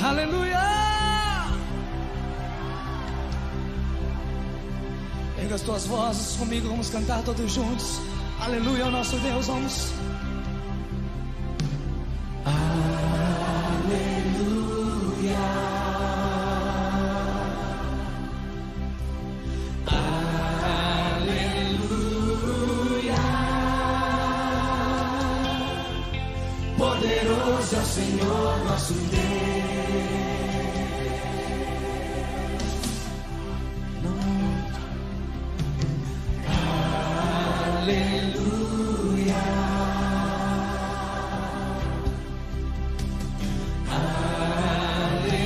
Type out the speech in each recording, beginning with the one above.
Aleluia! Erga as tuas vozes comigo, vamos cantar todos juntos. Aleluia ao nosso Deus, vamos. Poderoso é o Senhor nosso Deus. Aleluia.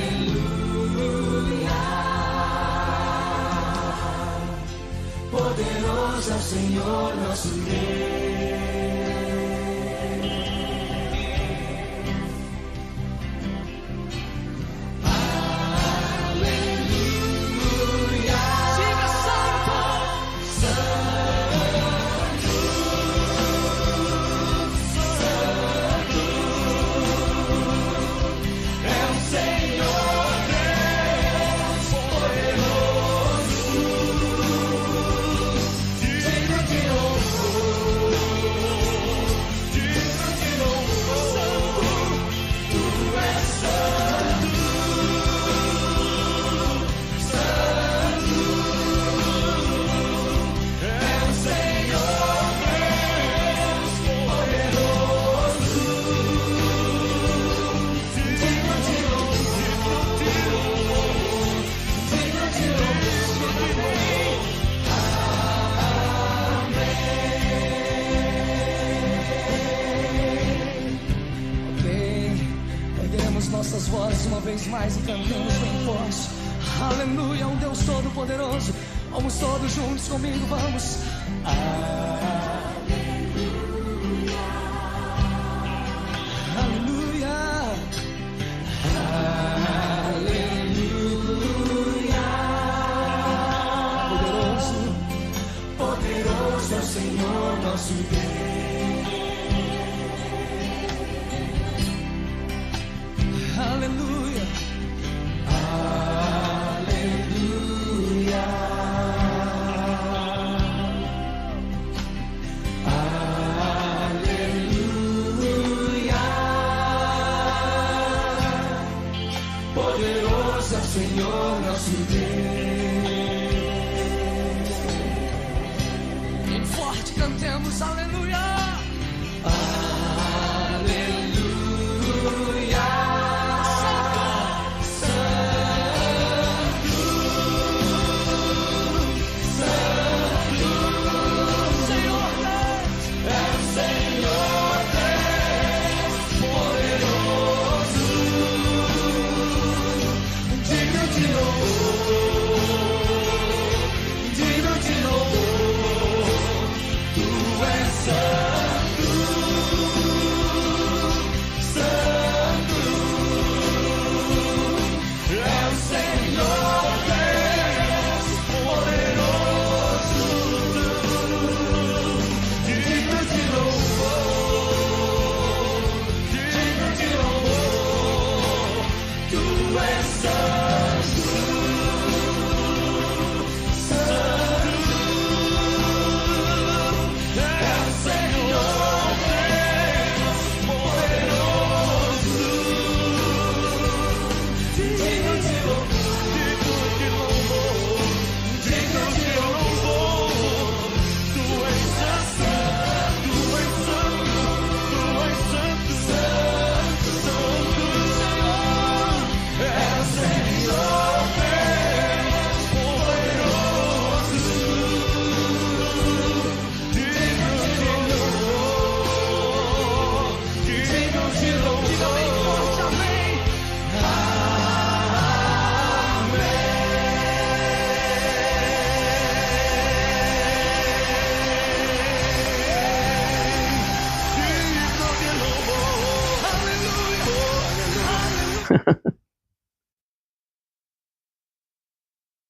Aleluia. Poderoso é o Senhor nosso Deus. Nossas vozes uma vez mais e cantemos bem forte. Aleluia, um Deus todo-poderoso. Vamos todos juntos comigo, vamos. Aleluia. Aleluia. Poderoso, poderoso é o Senhor nosso Deus. Aleluia, aleluia, aleluia. Poderoso é o Senhor nosso Deus. Bem forte cantemos, aleluia.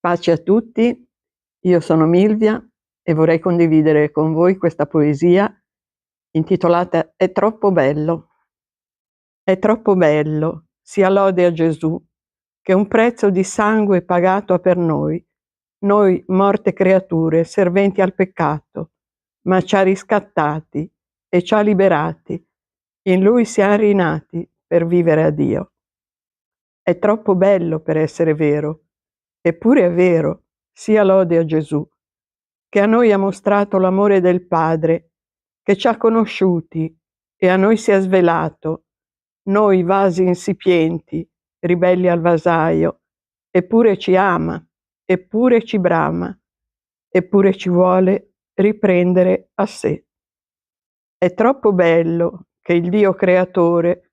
Pace a tutti, io sono Milvia e vorrei condividere con voi questa poesia intitolata È troppo bello. È troppo bello sia lode a Gesù, che un prezzo di sangue pagato ha per noi morte creature, serventi al peccato, ma ci ha riscattati e ci ha liberati. In Lui siamo rinati per vivere a Dio. È troppo bello per essere vero, eppure è vero, sia lode a Gesù, che a noi ha mostrato l'amore del Padre, che ci ha conosciuti e a noi si è svelato, noi vasi insipienti, ribelli al vasaio, eppure ci ama, eppure ci brama, eppure ci vuole riprendere a sé. È troppo bello che il Dio creatore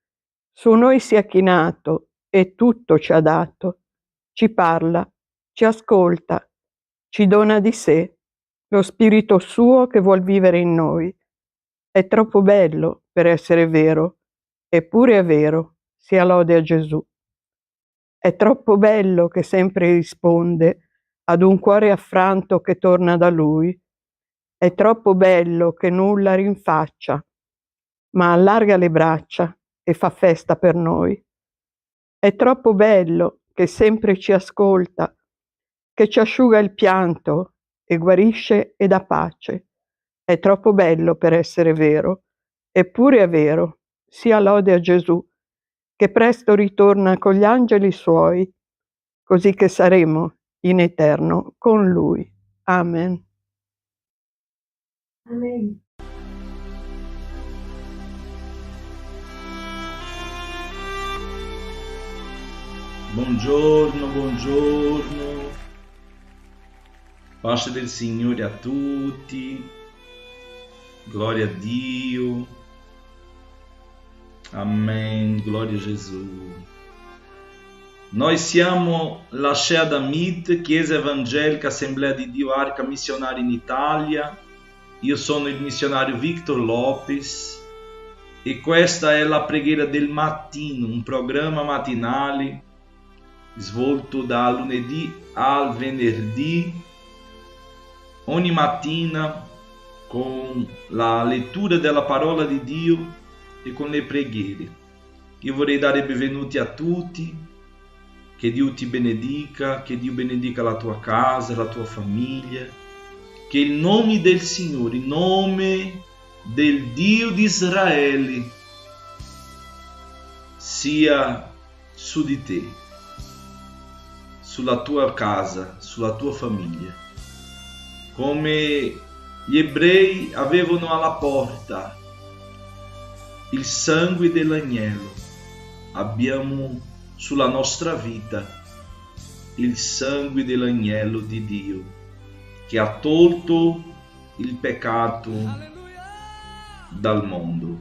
su noi sia chinato e tutto ci ha dato, ci parla, ci ascolta, ci dona di sé, lo spirito suo che vuol vivere in noi. È troppo bello per essere vero, eppure è vero, sia lode a Gesù. È troppo bello che sempre risponde ad un cuore affranto che torna da Lui. È troppo bello che nulla rinfaccia, ma allarga le braccia e fa festa per noi. È troppo bello che sempre ci ascolta, che ci asciuga il pianto e guarisce e dà pace. È troppo bello per essere vero, eppure è vero, sia lode a Gesù, che presto ritorna con gli angeli suoi, così che saremo in eterno con Lui. Amen. Amen. Buongiorno, buongiorno. Pace del Signore a tutti. Glória a Dio. Amen. Glória a Gesù. Noi siamo la Sheadamit, Chiesa Evangelica Assemblea di Dio Arca Missionária in Italia. Io sono il missionario Victor Lopes e questa è la preghiera del mattino, un programma matinale svolto da lunedì al venerdì, ogni mattina con la lettura della parola di Dio e con le preghiere. Io vorrei dare benvenuti a tutti, che Dio ti benedica, che Dio benedica la tua casa, la tua famiglia, che il nome del Signore, il nome del Dio di Israele sia su di te, sulla tua casa, sulla tua famiglia. Come gli ebrei avevano alla porta il sangue dell'agnello, abbiamo sulla nostra vita il sangue dell'agnello di Dio che ha tolto il peccato dal mondo.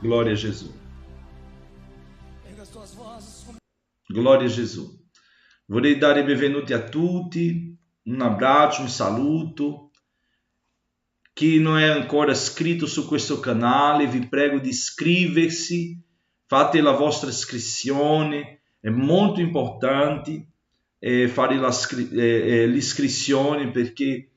Glória a Gesù. Glória a Gesù. Vorrei dare benvenuti a tutti, un abbraccio, un saluto. Chi non è ancora iscritto su questo canale, vi prego di iscriversi, fate la vostra iscrizione, è molto importante fare l'iscrizione perché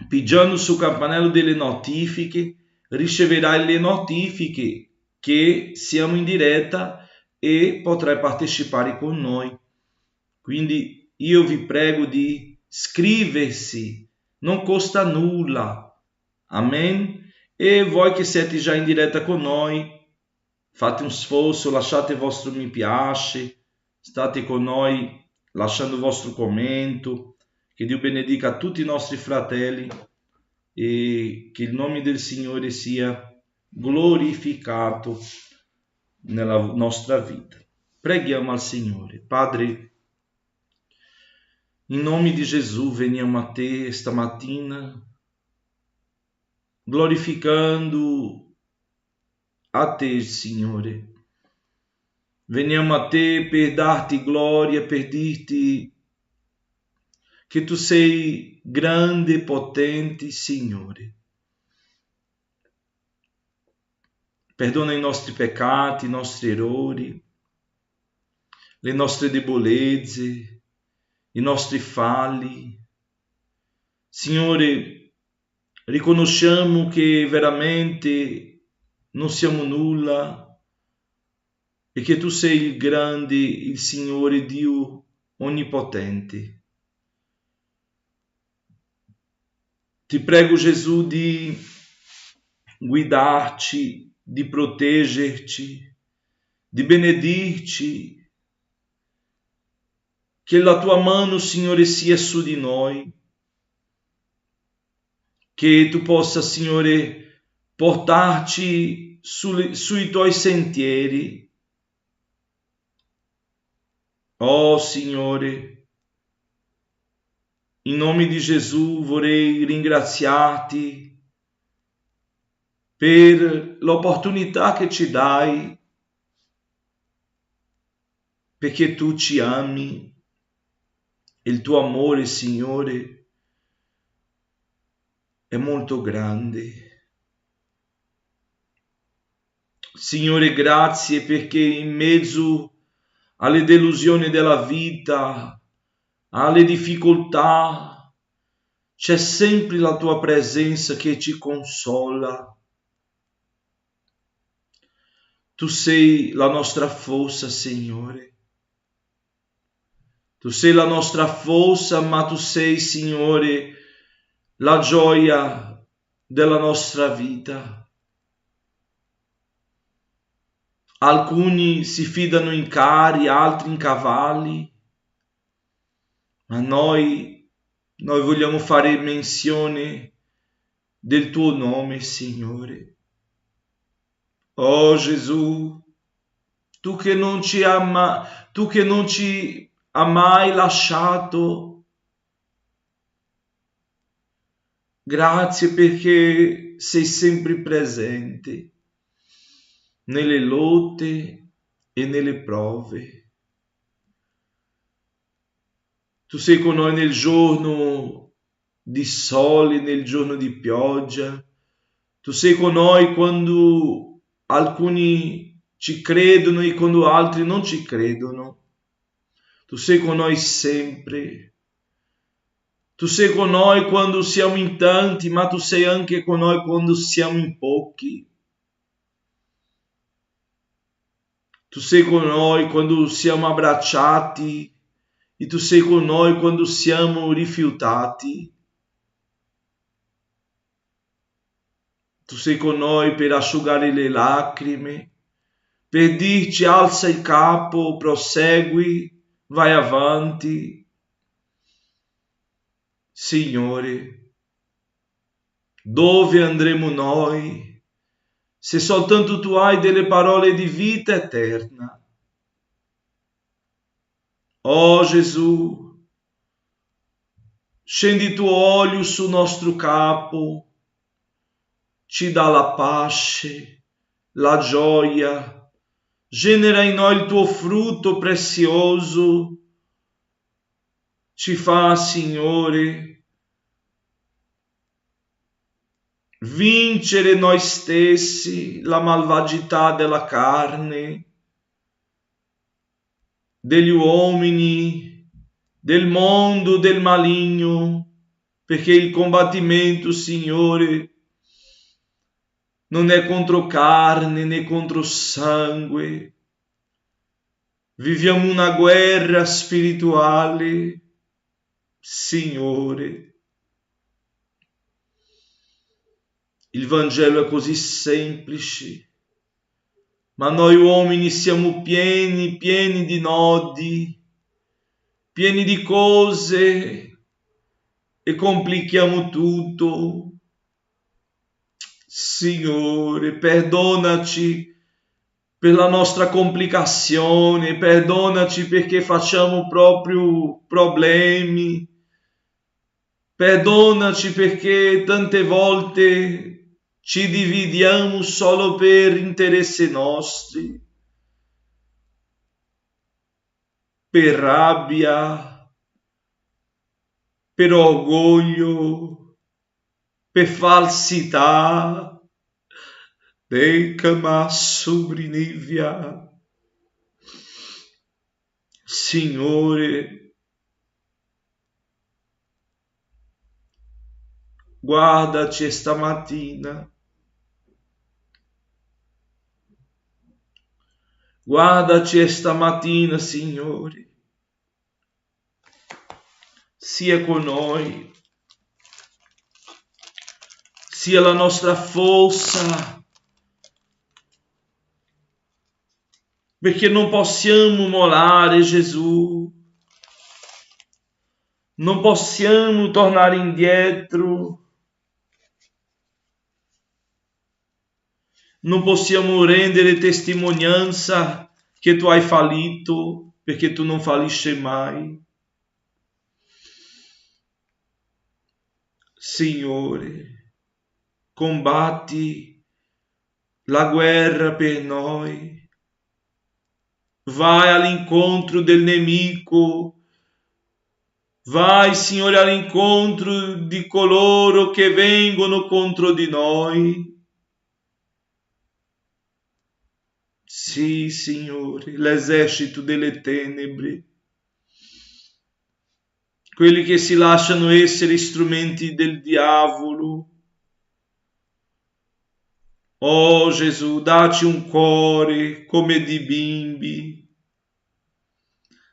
pigiando sul campanello delle notifiche riceverai le notifiche che siamo in diretta e potrai partecipare con noi. Quindi io vi prego di iscriversi, non costa nulla, amen? E voi che siete già in diretta con noi, fate un sforzo, lasciate il vostro mi piace, state con noi lasciando il vostro commento, che Dio benedica a tutti i nostri fratelli e che il nome del Signore sia glorificato nella nostra vita. Preghiamo al Signore. Padre, in nome di Gesù veniamo a te stamattina glorificando a te, Signore. Veniamo a te per darti gloria, per dirti che tu sei grande e potente, Signore. Perdona i nostri peccati, i nostri errori, le nostre debolezze, i nostri falli. Signore, riconosciamo che veramente non siamo nulla, perché tu sei il grande, il Signore Dio onnipotente. Ti prego, Gesù, di guidarci, di proteggerci, di benedirci, che la tua mano, Signore, sia su di noi, che tu possa, Signore, portarci sui tuoi sentieri. Oh, Signore, in nome di Gesù vorrei ringraziarti per l'opportunità che ci dai, perché tu ci ami e il tuo amore, Signore, è molto grande. Signore, grazie perché in mezzo alle delusioni della vita, alle difficoltà, c'è sempre la tua presenza che ci consola. Tu sei la nostra forza, Signore. Tu sei la nostra forza, ma tu sei, Signore, la gioia della nostra vita. Alcuni si fidano in carri, altri in cavalli, ma noi vogliamo fare menzione del tuo nome, Signore. Oh Gesù, tu che non ci ha mai lasciato, grazie perché sei sempre presente nelle lotte e nelle prove. Tu sei con noi nel giorno di sole, nel giorno di pioggia. Tu sei con noi quando alcuni ci credono e quando altri non ci credono. Tu sei con noi sempre. Tu sei con noi quando siamo in tanti, ma tu sei anche con noi quando siamo in pochi. Tu sei con noi quando siamo abbracciati e tu sei con noi quando siamo rifiutati. Tu sei con noi per asciugare le lacrime, per dirci alza il capo, prosegui, vai avanti. Signore, dove andremo noi se soltanto tu hai delle parole di vita eterna? Oh Gesù, scendi il tuo olio sul nostro capo, ci dà la pace, la gioia, genera in noi il tuo frutto prezioso, ci fa, Signore, vincere noi stessi, la malvagità della carne, degli uomini, del mondo, del maligno, perché il combattimento, Signore, non è contro carne né contro sangue. Viviamo una guerra spirituale, Signore. Il Vangelo è così semplice, ma noi uomini siamo pieni di nodi, pieni di cose e complichiamo tutto. Signore, perdonaci per la nostra complicazione, perdonaci perché facciamo proprio problemi, perdonaci perché tante volte ci dividiamo solo per interessi nostri, per rabbia, per orgoglio, per falsità. Decama subrinivia. Signore, guardaci stamattina. Guardaci esta mattina, Signore. Sia con noi. Sia la nostra forza. Perché non possiamo mollare, Gesù. Non possiamo tornare indietro. Non possiamo rendere testimonianza che tu hai fallito, perché tu non fallisci mai. Signore, combatti la guerra per noi. Vai all'incontro del nemico. Vai, Signore, all'incontro di coloro che vengono contro di noi. Sì, Signore, l'esercito delle tenebre, quelli che si lasciano essere strumenti del diavolo. Oh Gesù, dacci un cuore come di bimbi,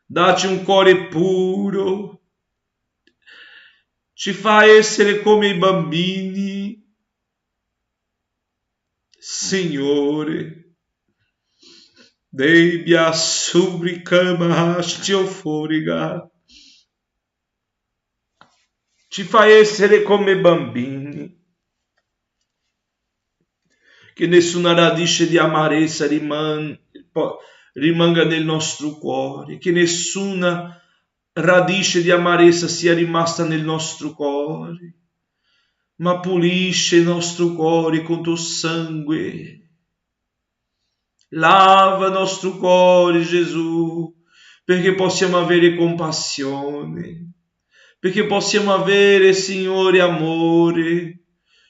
dacci un cuore puro, ci fa essere come i bambini. Signore, Debbia subrica foriga. Ci fa essere come bambini. Che nessuna radice di amarezza rimanga nel nostro cuore. Che nessuna radice di amarezza sia rimasta nel nostro cuore. Ma pulisce il nostro cuore con tuo sangue. Lava il nostro cuore, Gesù, perché possiamo avere compassione, perché possiamo avere, Signore, amore,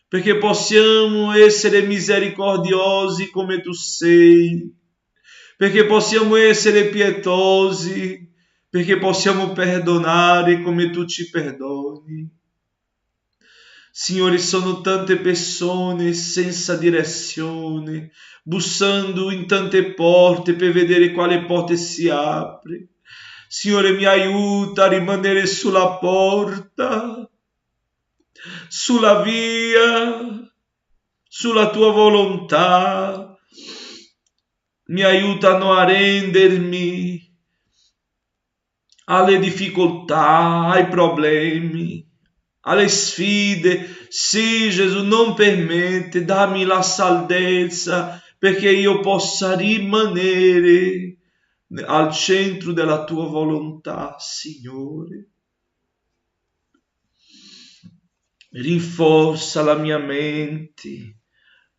perché possiamo essere misericordiosi come tu sei, perché possiamo essere pietosi, perché possiamo perdonare come tu ci perdoni. Signore, sono tante persone senza direzione, bussando in tante porte per vedere quale porta si apre. Signore, mi aiuta a rimanere sulla porta, sulla via, sulla tua volontà. Mi aiuta a non arrendermi alle difficoltà, ai problemi, alle sfide. Sì, Gesù, non permette, dammi la salvezza perché io possa rimanere al centro della tua volontà, Signore. Rinforza la mia mente,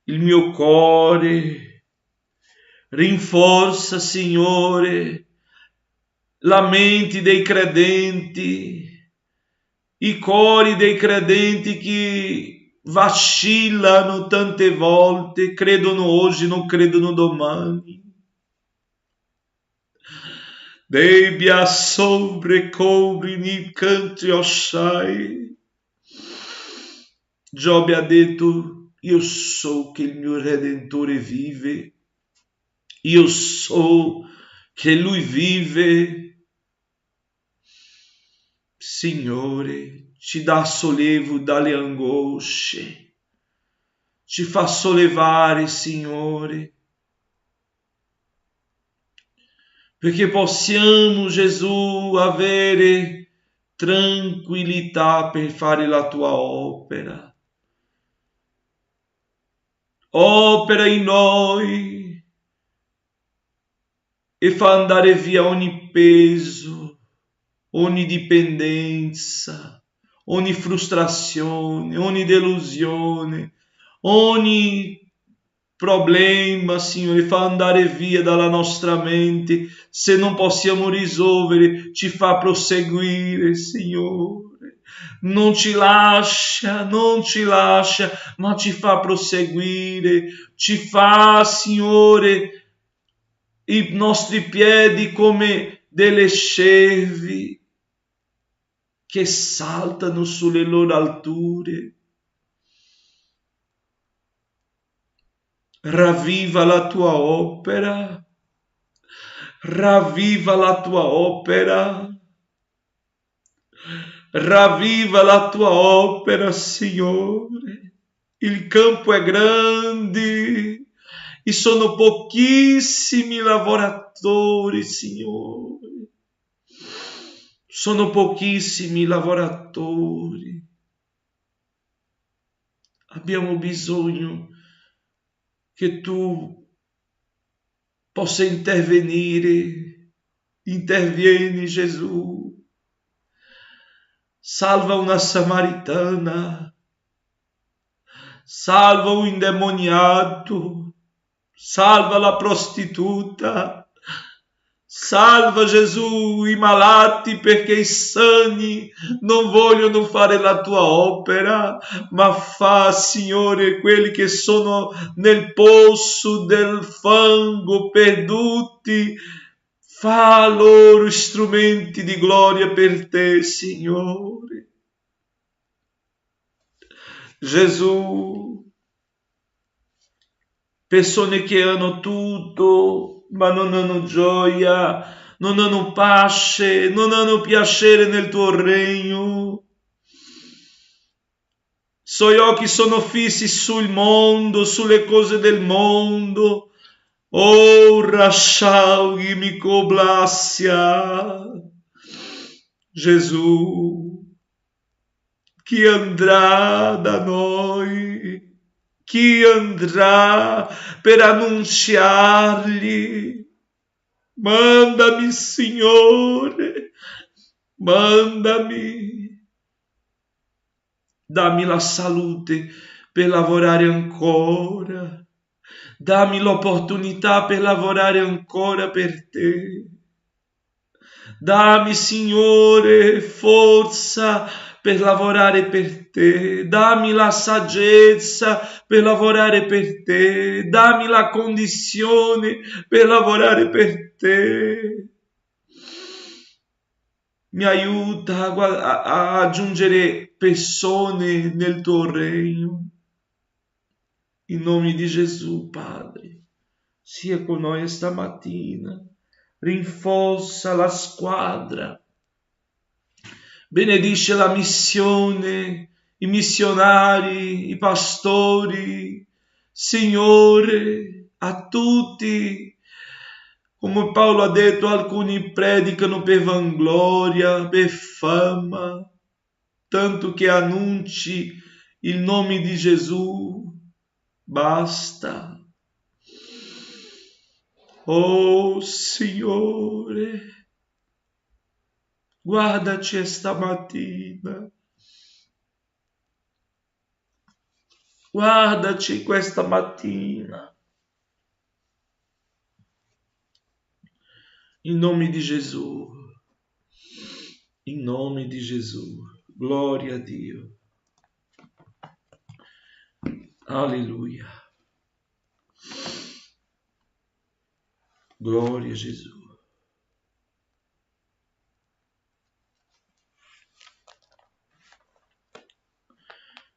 il mio cuore. Rinforza, Signore, la mente dei credenti, i cuori dei credenti che vacillano tante volte, credono oggi, non credono domani. Debbia sobre cobrini canti ossai. Giobbe ha detto, io so che il mio Redentore vive, io so che Lui vive. Signore, ci dà sollevo dalle angosce, ci fa sollevare, Signore, perché possiamo, Gesù, avere tranquillità per fare la tua opera. Opera in noi e fa andare via ogni peso, ogni dipendenza, ogni frustrazione, ogni delusione, ogni problema, Signore, fa andare via dalla nostra mente. Se non possiamo risolvere, ci fa proseguire, Signore. Non ci lascia, ma ci fa proseguire, ci fa, Signore, i nostri piedi come delle cervi che saltano sulle loro alture. Ravviva la tua opera, ravviva la tua opera. Ravviva la tua opera, Signore. Il campo è grande e sono pochissimi lavoratori, Signore. Sono pochissimi lavoratori. Abbiamo bisogno che tu possa intervenire. Intervieni, Gesù. Salva una samaritana, salva un indemoniato, salva la prostituta, salva Gesù i malati, perché i sani non vogliono fare la tua opera, ma fa, Signore, quelli che sono nel pozo del fango perduti. Fa loro strumenti di gloria per te, Signore. Gesù, persone che hanno tutto, ma non hanno gioia, non hanno pace, non hanno piacere nel tuo regno. I suoi occhi sono fissi sul mondo, sulle cose del mondo. Oh, rasciaughi mi coblassia. Gesù, chi andrà da noi? Chi andrà per annunziargli? Mandami, Signore, mandami. Dammi la salute per lavorare ancora. Dammi l'opportunità per lavorare ancora per te. Dammi, Signore, forza per lavorare per te. Dammi la saggezza per lavorare per te. Dammi la condizione per lavorare per te. Mi aiuta a aggiungere persone nel tuo regno. In nome di Gesù, Padre, sia con noi stamattina, rinforza la squadra, benedice la missione, i missionari, i pastori, Signore, a tutti. Come Paolo ha detto, alcuni predicano per vangloria, per fama, tanto che annunci il nome di Gesù. Basta. Oh Signore, guardaci stamattina. Guardaci questa mattina. In nome di Gesù. In nome di Gesù. Gloria a Dio. Alleluia. Gloria a Gesù.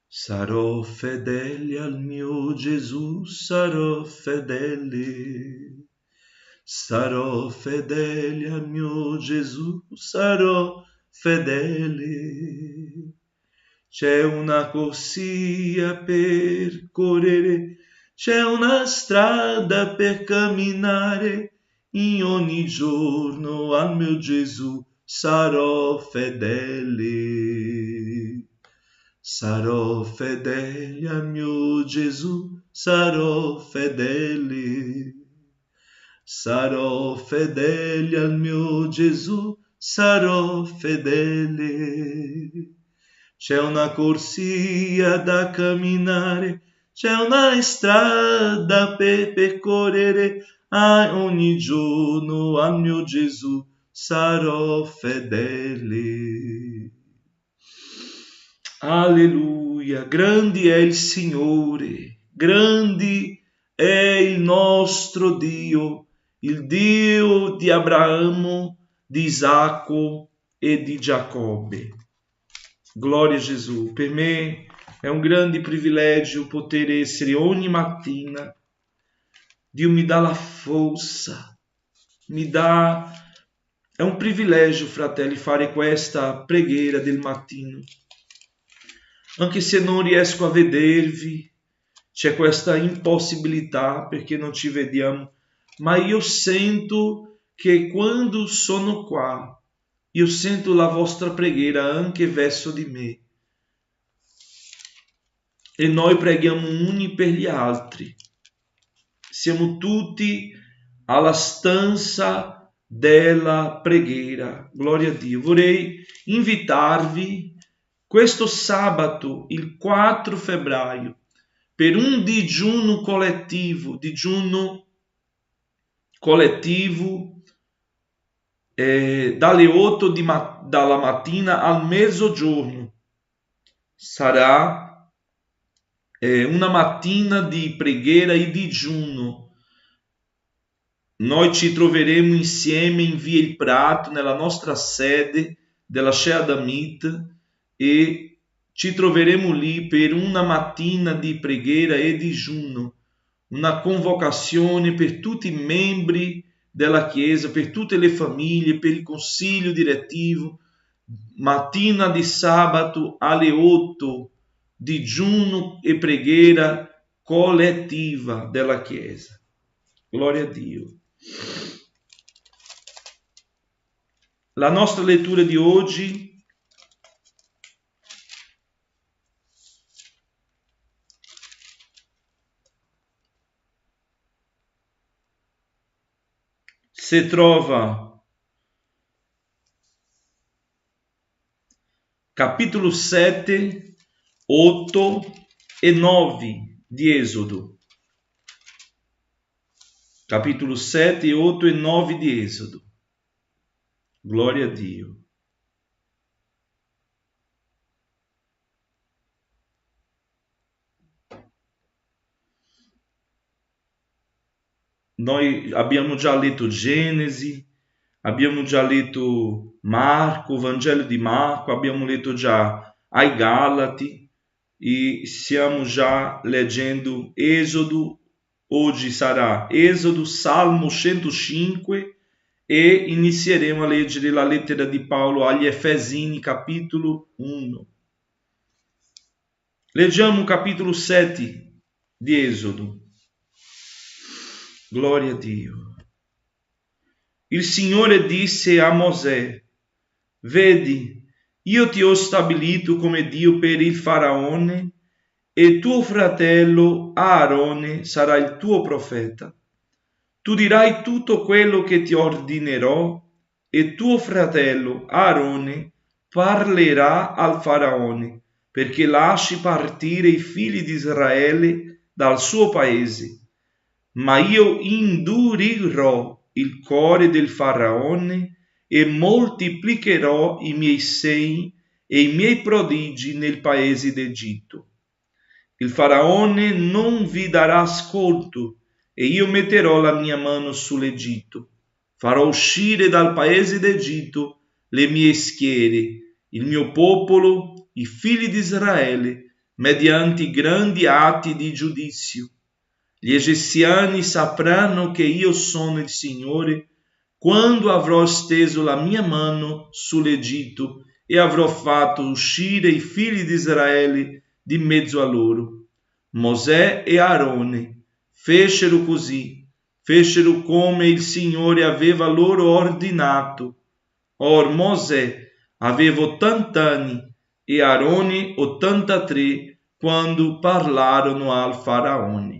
Sarò fedele al mio Gesù, sarò fedele. Sarò fedele al mio Gesù, sarò fedele. C'è una corsia per correre, c'è una strada per camminare, in ogni giorno al mio Gesù sarò fedele. Sarò fedele al mio Gesù, sarò fedele. Sarò fedele al mio Gesù, sarò fedele. C'è una corsia da camminare, c'è una strada per percorrere, ogni giorno al mio Gesù sarò fedele. Alleluia, grande è il Signore, grande è il nostro Dio, il Dio di Abraamo, di Isacco e di Giacobbe. Glória a Gesù. Per me è un grande privilegio poter essere ogni mattina. Dio mi dà la forza È un privilegio, fratelli, fare questa preghiera del mattino. Anche se non riesco a vedervi, c'è questa impossibilità perché non ci vediamo, ma io sento che quando sono qua, io sento la vostra preghiera anche verso di me. E noi preghiamo uni per gli altri. Siamo tutti alla stanza della preghiera. Gloria a Dio. Vorrei invitarvi questo sabato, il 4 febbraio, per un digiuno collettivo dalle 8 dalla mattina al mezzogiorno. Sarà una mattina di preghiera e digiuno. Noi ci troveremo insieme in Via Il Prato, nella nostra sede della Shea Damit, e ci troveremo lì per una mattina di preghiera e digiuno, una convocazione per tutti i membri della Chiesa, per tutte le famiglie, per il consiglio direttivo, mattina di sabato alle 8, digiuno e preghiera collettiva della Chiesa. Gloria a Dio. La nostra lettura di oggi si trova capitolo 7, 8 e 9 di Esodo. Capitolo 7, 8 e 9 di Esodo. Gloria a Dio. Noi abbiamo già letto Genesi, abbiamo già letto Marco, Vangelo di Marco, abbiamo letto già ai Galati e stiamo già leggendo Esodo. Oggi sarà Esodo, Salmo 105 e inizieremo a leggere la lettera di Paolo agli Efesini, capitolo 1. Leggiamo capitolo 7 di Esodo. Gloria a Dio. Il Signore disse a Mosè: vedi, io ti ho stabilito come Dio per il Faraone, e tuo fratello Aarone sarà il tuo profeta. Tu dirai tutto quello che ti ordinerò, e tuo fratello Aarone parlerà al Faraone, perché lasci partire i figli di Israele dal suo paese. Ma io indurirò il cuore del Faraone e moltiplicherò i miei segni e i miei prodigi nel paese d'Egitto. Il Faraone non vi darà ascolto e io metterò la mia mano sull'Egitto. Farò uscire dal paese d'Egitto le mie schiere, il mio popolo, i figli di Israele, mediante grandi atti di giudizio. Gli egiziani sapranno che io sono il Signore quando avrò steso la mia mano sull'Egitto e avrò fatto uscire i figli di Israele di mezzo a loro. Mosè e Aarone fecero così, fecero come il Signore aveva loro ordinato. Or Mosè aveva 80 anni e Aarone 83 quando parlarono al Faraone.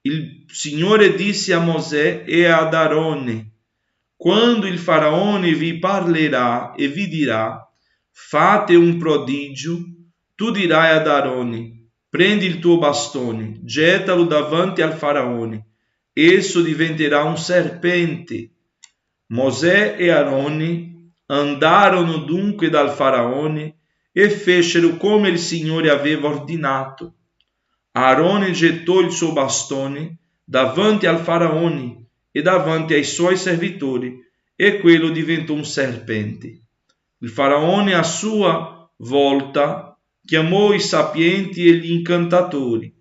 Il Signore disse a Mosè e ad Aarone: quando il Faraone vi parlerà e vi dirà: fate un prodigio, tu dirai ad Aarone: prendi il tuo bastone, gettalo davanti al Faraone, esso diventerà un serpente. Mosè e Aarone andarono dunque dal Faraone e fecero come il Signore aveva ordinato. Aarone gettò il suo bastone davanti al Faraone e davanti ai suoi servitori, e quello diventò un serpente. Il Faraone a sua volta chiamò i sapienti e gli incantatori,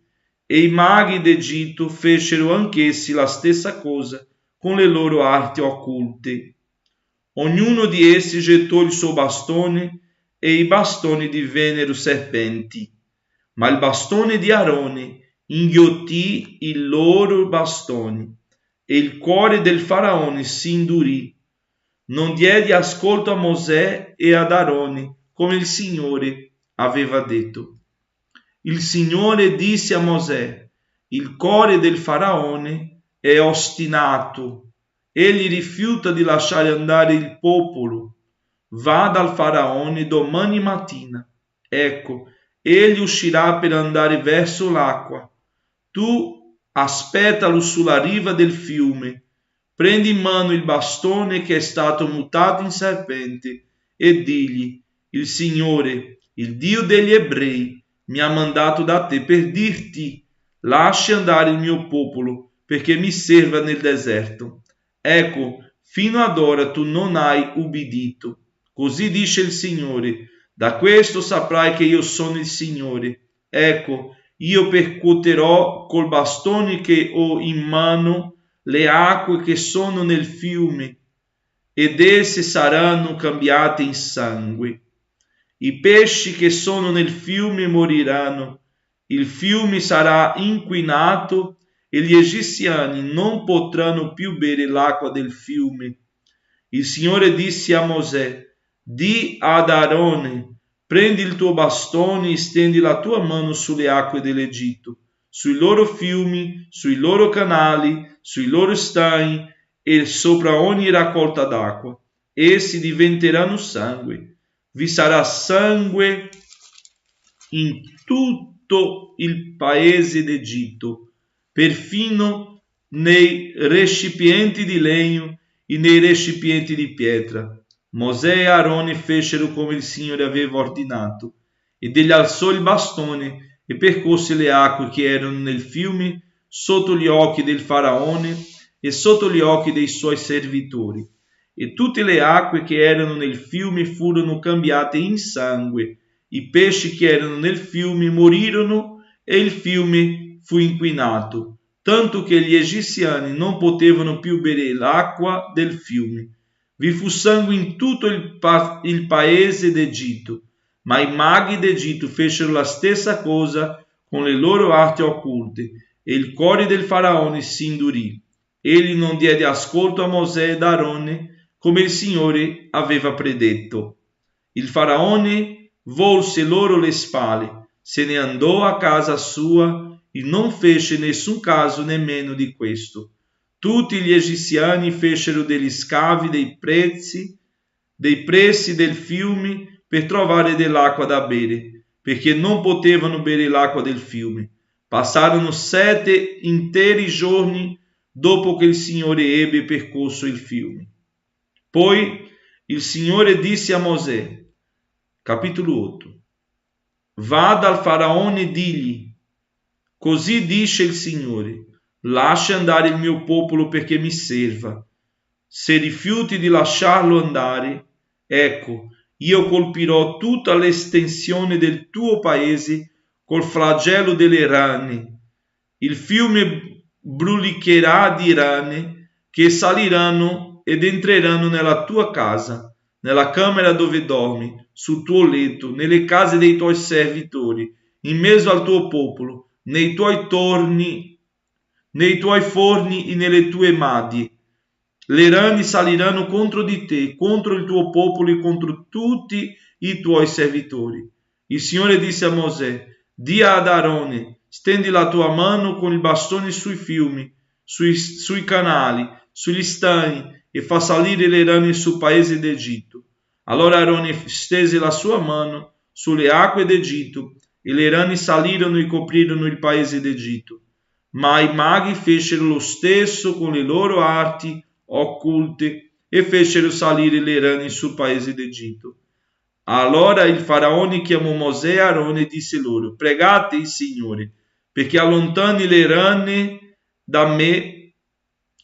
e i maghi d'Egitto fecero anch'essi la stessa cosa con le loro arti occulte. Ognuno di essi gettò il suo bastone e i bastoni divennero serpenti, ma il bastone di Aarone inghiottì i loro bastoni e il cuore del faraone si indurì. Non diede ascolto a Mosè e ad Aarone, come il Signore aveva detto. Il Signore disse a Mosè: il cuore del faraone è ostinato, egli rifiuta di lasciare andare il popolo. Va dal faraone domani mattina. Ecco, egli uscirà per andare verso l'acqua. Tu aspettalo sulla riva del fiume. Prendi in mano il bastone che è stato mutato in serpente e digli: il Signore, il Dio degli ebrei, mi ha mandato da te per dirti: lasci andare il mio popolo perché mi serva nel deserto. Ecco, fino ad ora tu non hai ubbidito. Così dice il Signore: da questo saprai che io sono il Signore. Ecco, io percuoterò col bastone che ho in mano le acque che sono nel fiume, ed esse saranno cambiate in sangue. I pesci che sono nel fiume moriranno, il fiume sarà inquinato e gli egiziani non potranno più bere l'acqua del fiume. Il Signore disse a Mosè: di ad Aarone: prendi il tuo bastone e stendi la tua mano sulle acque dell'Egitto, sui loro fiumi, sui loro canali, sui loro stagni e sopra ogni raccolta d'acqua. Essi diventeranno sangue. Vi sarà sangue in tutto il paese d'Egitto, perfino nei recipienti di legno e nei recipienti di pietra. Mosè e Aarone fecero come il Signore aveva ordinato, ed egli alzò il bastone e percorse le acque che erano nel fiume sotto gli occhi del faraone e sotto gli occhi dei suoi servitori, e tutte le acque che erano nel fiume furono cambiate in sangue. I pesci che erano nel fiume morirono e il fiume fu inquinato, tanto che gli egiziani non potevano più bere l'acqua del fiume. Vi fu sangue in tutto il paese d'Egitto, ma i maghi d'Egitto fecero la stessa cosa con le loro arti occulte, e il cuore del faraone si indurì. Egli non diede ascolto a Mosè ed Aarone, come il Signore aveva predetto. Il faraone volse loro le spalle, se ne andò a casa sua e non fece nessun caso nemmeno di questo. Tutti gli egiziani fecero degli scavi dei pressi del fiume per trovare dell'acqua da bere, perché non potevano bere l'acqua del fiume. Passarono 7 interi giorni dopo che il Signore ebbe percorso il fiume. Poi il Signore disse a Mosè, capitolo 8, va dal faraone e digli: così dice il Signore, lascia andare il mio popolo perché mi serva. Se rifiuti di lasciarlo andare, ecco, io colpirò tutta l'estensione del tuo paese col flagello delle rane. Il fiume brulicherà di rane che saliranno ed entreranno nella tua casa, nella camera dove dormi, sul tuo letto, nelle case dei tuoi servitori, in mezzo al tuo popolo, nei tuoi forni e nelle tue madie. Le rane saliranno contro di te, contro il tuo popolo e contro tutti i tuoi servitori. Il Signore disse a Mosè, di ad Aarone, stendi la tua mano con il bastone sui fiumi, sui canali, sugli stagni e fa salire le rane sul paese d'Egitto. Allora Aarone stese la sua mano sulle acque d'Egitto e le rane salirono e coprirono il paese d'Egitto. Ma i maghi fecero lo stesso con le loro arti occulte e fecero salire le rane sul paese d'Egitto. Allora il faraone chiamò Mosè e Aarone e disse loro, pregate il Signore perché allontani le rane da me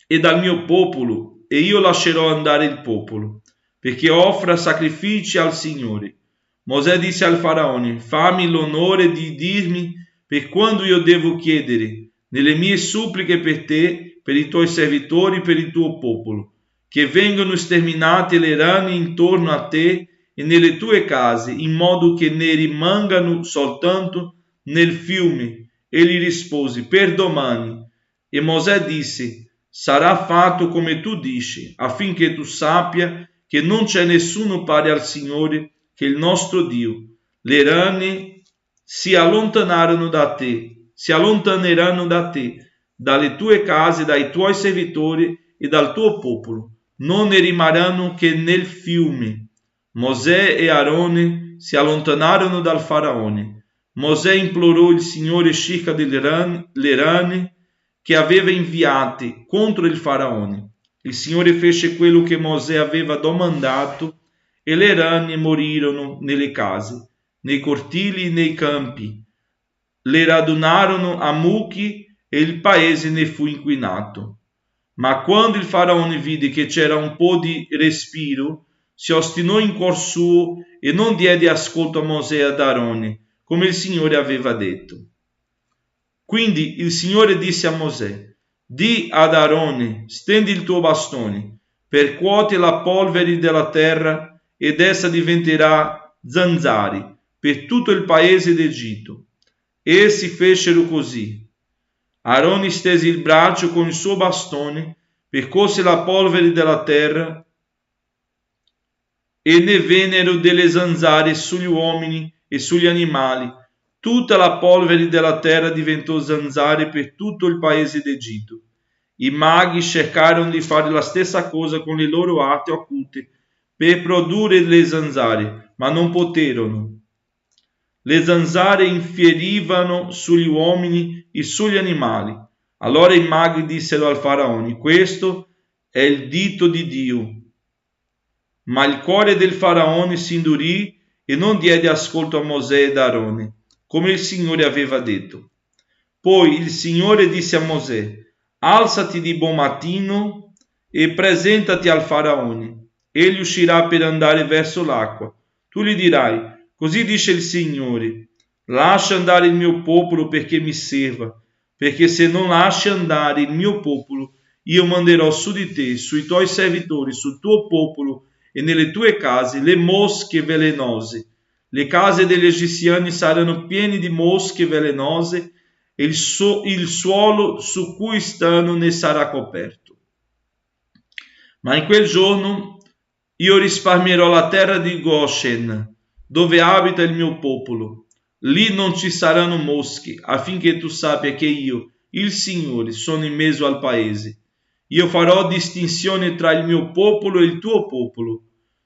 e dal mio popolo, e io lascerò andare il popolo, perché offra sacrifici al Signore. Mosè disse al faraone, fammi l'onore di dirmi per quando io devo chiedere nelle mie suppliche per te, per i tuoi servitori, per il tuo popolo, che vengano sterminati le rane intorno a te e nelle tue case, in modo che ne rimangano soltanto nel fiume. Egli rispose, per domani. E Mosè disse, sarà fatto come tu dici, affinché tu sappia che non c'è nessuno pari al Signore, che il nostro Dio. Le rane si allontaneranno da te, dalle tue case, dai tuoi servitori e dal tuo popolo. Non ne rimarranno che nel fiume. Mosè e Aarone si allontanarono dal faraone. Mosè implorò il Signore circa le rane che aveva inviate contro il faraone. Il Signore fece quello che Mosè aveva domandato e le rane morirono nelle case, nei cortili e nei campi. Le radunarono a mucchi e il paese ne fu inquinato. Ma quando il faraone vide che c'era un po' di respiro, si ostinò in cuor suo e non diede ascolto a Mosè e ad Aarone, come il Signore aveva detto. Quindi il Signore disse a Mosè, di ad Aarone, stendi il tuo bastone, percuote la polvere della terra ed essa diventerà zanzari per tutto il paese d'Egitto. Essi fecero così. Aarone stese il braccio con il suo bastone, percosse la polvere della terra e ne vennero delle zanzare sugli uomini e sugli animali. Tutta la polvere della terra diventò zanzare per tutto il paese d'Egitto. I maghi cercarono di fare la stessa cosa con le loro arti occulte per produrre le zanzare, ma non poterono. Le zanzare infierivano sugli uomini e sugli animali. Allora i maghi dissero al faraone, questo è il dito di Dio. Ma il cuore del faraone si indurì e non diede ascolto a Mosè ed Aarone, come il Signore aveva detto. Poi il Signore disse a Mosè, alzati di buon mattino e presentati al faraone. Egli uscirà per andare verso l'acqua. Tu gli dirai, così dice il Signore, lascia andare il mio popolo perché mi serva, perché se non lasci andare il mio popolo, io manderò su di te, sui tuoi servitori, sul tuo popolo e nelle tue case le mosche velenose. Le case degli egiziani saranno piene di mosche velenose e il suolo su cui stanno ne sarà coperto. Ma in quel giorno io risparmierò la terra di Goshen, dove abita il mio popolo. Lì non ci saranno mosche, affinché tu sappia che io, il Signore, sono in mezzo al paese. Io farò distinzione tra il mio popolo e il tuo popolo.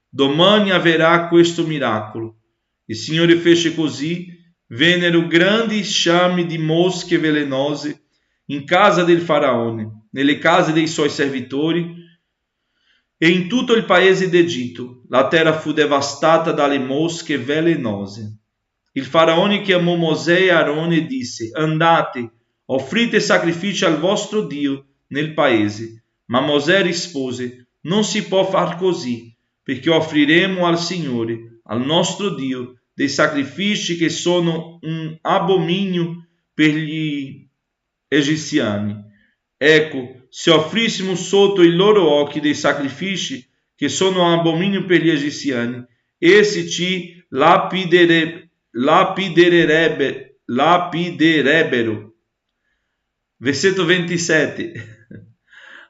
Domani avverrà questo miracolo. Il Signore fece così. Vennero grandi sciami di mosche velenose in casa del faraone, nelle case dei suoi servitori e in tutto il paese d'Egitto. La terra fu devastata dalle mosche velenose. Il faraone chiamò Mosè e Aarone e disse, andate, offrite sacrifici al vostro Dio nel paese. Ma Mosè rispose, non si può far così, perché offriremo al Signore, al nostro Dio, dei sacrifici che sono un abominio per gli egiziani. Ecco, se offrissimo sotto i loro occhi dei sacrifici che sono un abominio per gli egiziani, essi ci lapiderebbero. Versetto 27.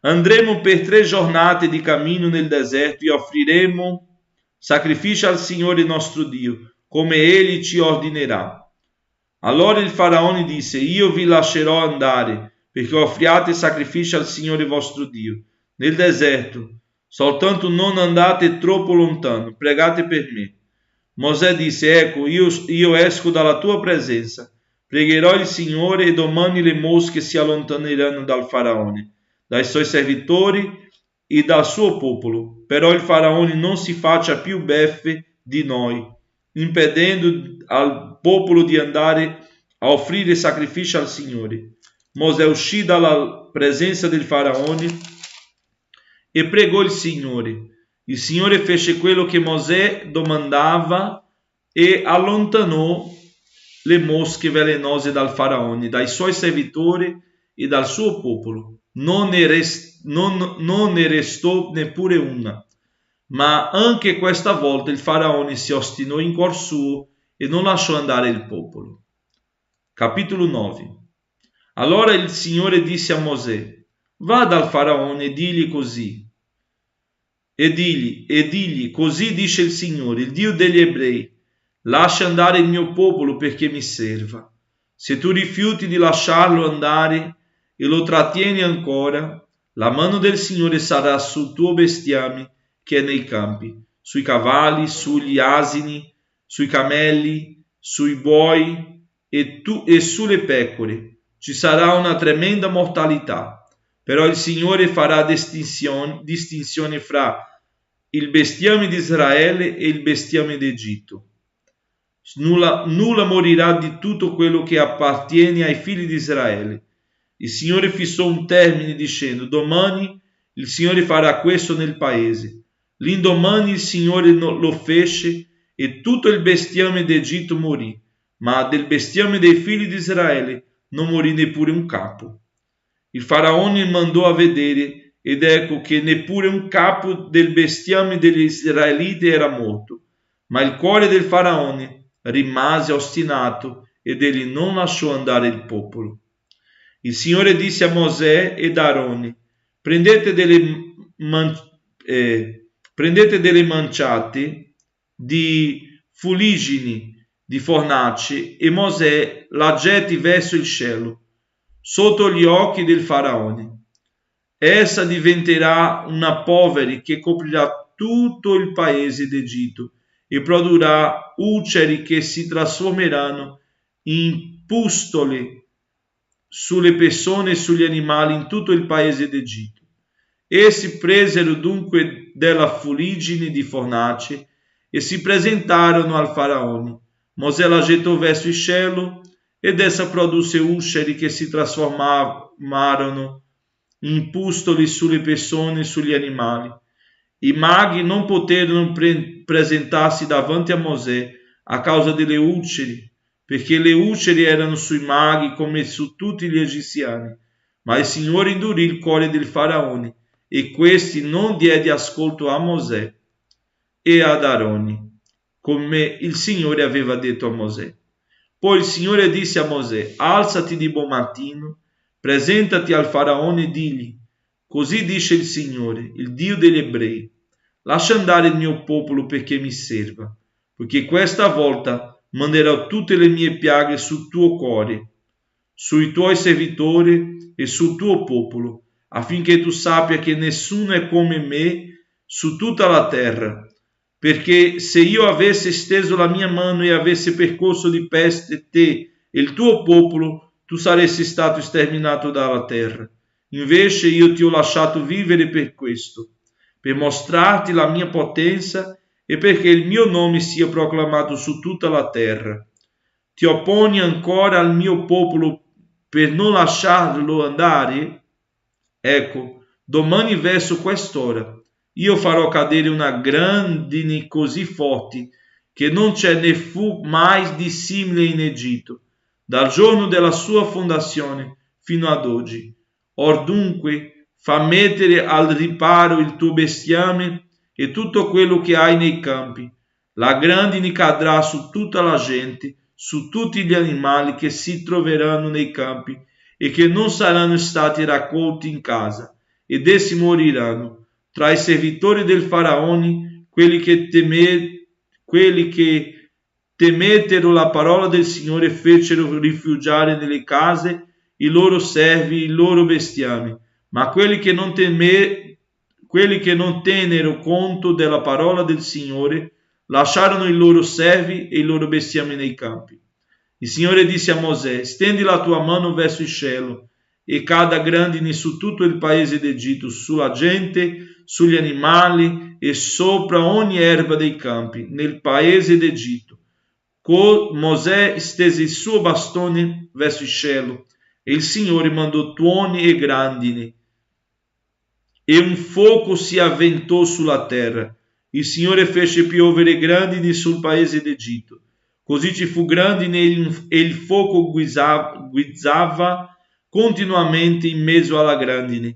Andremo per 3 giornate di cammino nel deserto e offriremo sacrifici al Signore nostro Dio, come Egli ci ordinerà. Allora il faraone disse, io vi lascerò andare, perché offriate sacrifici al Signore vostro Dio, nel deserto, soltanto non andate troppo lontano, pregate per me. Mosè disse, ecco, io esco dalla tua presenza, pregherò il Signore e domani le mosche si allontaneranno dal faraone, dai suoi servitori e dal suo popolo, però il faraone non si faccia più beffe di noi, impedendo al popolo di andare a offrire sacrifici al Signore. Mosè uscì dalla presenza del faraone e pregò il Signore. Il Signore fece quello che Mosè domandava e allontanò le mosche velenose dal faraone, dai suoi servitori e dal suo popolo. non ne restò neppure una. Ma anche questa volta il faraone si ostinò in cuor suo e non lasciò andare il popolo. Capitolo 9. Allora il Signore disse a Mosè: va dal faraone e digli così. E digli, così dice il Signore, il Dio degli ebrei: lascia andare il mio popolo perché mi serva. Se tu rifiuti di lasciarlo andare e lo trattieni ancora, la mano del Signore sarà sul tuo bestiame che è nei campi, sui cavalli, sugli asini, sui camelli, sui buoi e sulle pecore. Ci sarà una tremenda mortalità, però il Signore farà distinzione fra il bestiame di Israele e il bestiame d'Egitto. Nulla morirà di tutto quello che appartiene ai figli di Israele. Il Signore fissò un termine dicendo: domani il Signore farà questo nel paese. L'indomani il Signore lo fece e tutto il bestiame d'Egitto morì, ma del bestiame dei figli di Israele non morì neppure un capo. Il faraone mandò a vedere ed ecco che neppure un capo del bestiame degli israeliti era morto, ma il cuore del faraone rimase ostinato ed egli non lasciò andare il popolo. Il Signore disse a Mosè ed Aarone: prendete delle manciate di fuligini di fornace e Mosè la getti verso il cielo, sotto gli occhi del faraone. Essa diventerà una polvere che coprirà tutto il paese d'Egitto e produrrà uccelli che si trasformeranno in pustole sulle persone e sugli animali in tutto il paese d'Egitto. Essi presero dunque della fuligine di fornace e si presentarono al faraone. Mosè la gettò verso il cielo ed essa produsse uccelli che si trasformarono in pustoli sulle persone e sugli animali. I maghi non poterono presentarsi davanti a Mosè a causa delle uccelli, perché le uccelli erano sui maghi come su tutti gli egiziani. Ma il Signore indurì il cuore del faraone e questi non diede ascolto a Mosè e ad Aarone, come il Signore aveva detto a Mosè. Poi il Signore disse a Mosè: alzati di buon mattino, presentati al faraone e digli: così dice il Signore, il Dio degli ebrei: lascia andare il mio popolo perché mi serva, perché questa volta manderò tutte le mie piaghe sul tuo cuore, sui tuoi servitori e sul tuo popolo, affinché tu sappia che nessuno è come me su tutta la terra. Perché se io avessi steso la mia mano e avessi percorso di peste te e il tuo popolo, tu saresti stato sterminato dalla terra. Invece io ti ho lasciato vivere per questo, per mostrarti la mia potenza e perché il mio nome sia proclamato su tutta la terra. Ti opponi ancora al mio popolo per non lasciarlo andare? Ecco, domani verso quest'ora io farò cadere una grandine così forte che non c'è né fu mai di simile in Egitto, dal giorno della sua fondazione fino ad oggi. Or dunque fa mettere al riparo il tuo bestiame e tutto quello che hai nei campi. La grandine cadrà su tutta la gente, su tutti gli animali che si troveranno nei campi e che non saranno stati raccolti in casa, ed essi moriranno. Tra i servitori del faraone, quelli che temettero la parola del Signore fecero rifugiare nelle case i loro servi, il loro bestiame, ma quelli che non tennero conto della parola del Signore lasciarono i loro servi e i loro bestiame nei campi. Il Signore disse a Mosè: stendi la tua mano verso il cielo e cada grandine su tutto il paese d'Egitto, sulla gente, sugli animali e sopra ogni erba dei campi, nel paese d'Egitto. Mosè stese il suo bastone verso il cielo e il Signore mandò tuoni e grandine e un fuoco si avventò sulla terra. Il Signore fece piovere grandini sul paese d'Egitto. Così ci fu grandine e il fuoco guizzava continuamente in mezzo alla grandine.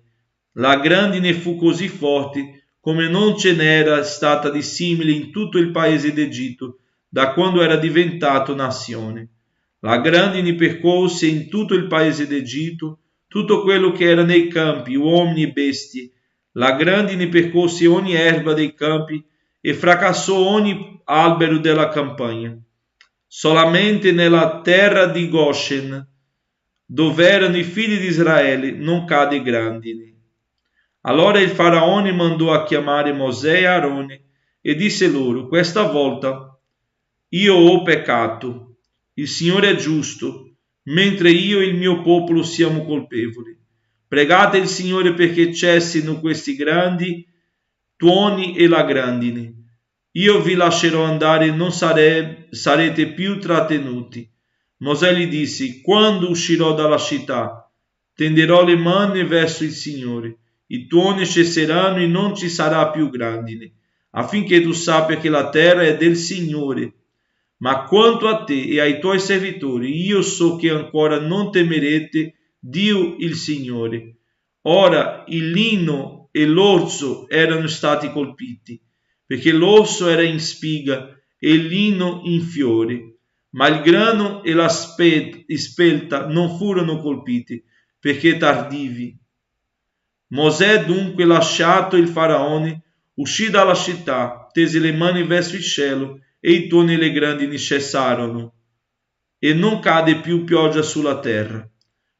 La grandine fu così forte come non ce n'era stata di simile in tutto il paese d'Egitto, da quando era diventato nazione. La grandine percorse in tutto il paese d'Egitto tutto quello che era nei campi, uomini e bestie. La grandine percorse ogni erba dei campi e fracassò ogni albero della campagna. Solamente nella terra di Goshen, dove erano i figli di Israele, non cade grandine. Allora il faraone mandò a chiamare Mosè e Aarone e disse loro: questa volta io ho peccato, il Signore è giusto, mentre io e il mio popolo siamo colpevoli. Pregate il Signore perché cessino questi grandi tuoni e la grandine. Io vi lascerò andare e non sarete più trattenuti. Mosè gli disse: quando uscirò dalla città, tenderò le mani verso il Signore. I tuoni cesseranno e non ci sarà più grandine, affinché tu sappia che la terra è del Signore. Ma quanto a te e ai tuoi servitori, io so che ancora non temerete Dio il Signore. Ora il lino e l'orzo erano stati colpiti, perché l'orzo era in spiga e il lino in fiore, ma il grano e la spelta non furono colpiti, perché tardivi. Mosè dunque, lasciato il faraone, uscì dalla città, tese le mani verso il cielo e i tuoni e le grandini cessarono e non cade più pioggia sulla terra.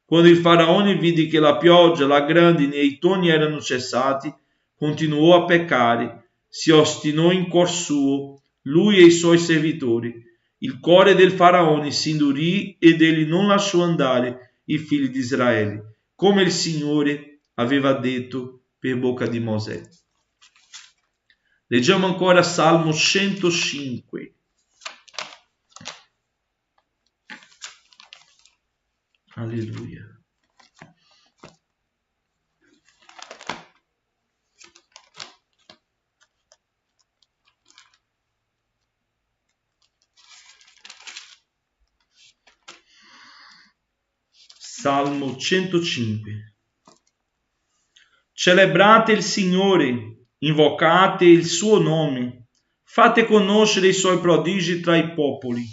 Quando il faraone vide che la pioggia, la grandine e i tuoni erano cessati, continuò a peccare, si ostinò in cuor suo, lui e i suoi servitori. Il cuore del faraone si indurì ed egli non lasciò andare i figli di Israele, come il Signore aveva detto per bocca di Mosè. Leggiamo ancora Salmo 105. Alleluia. Salmo 105. Celebrate il Signore, invocate il suo nome, fate conoscere i suoi prodigi tra i popoli,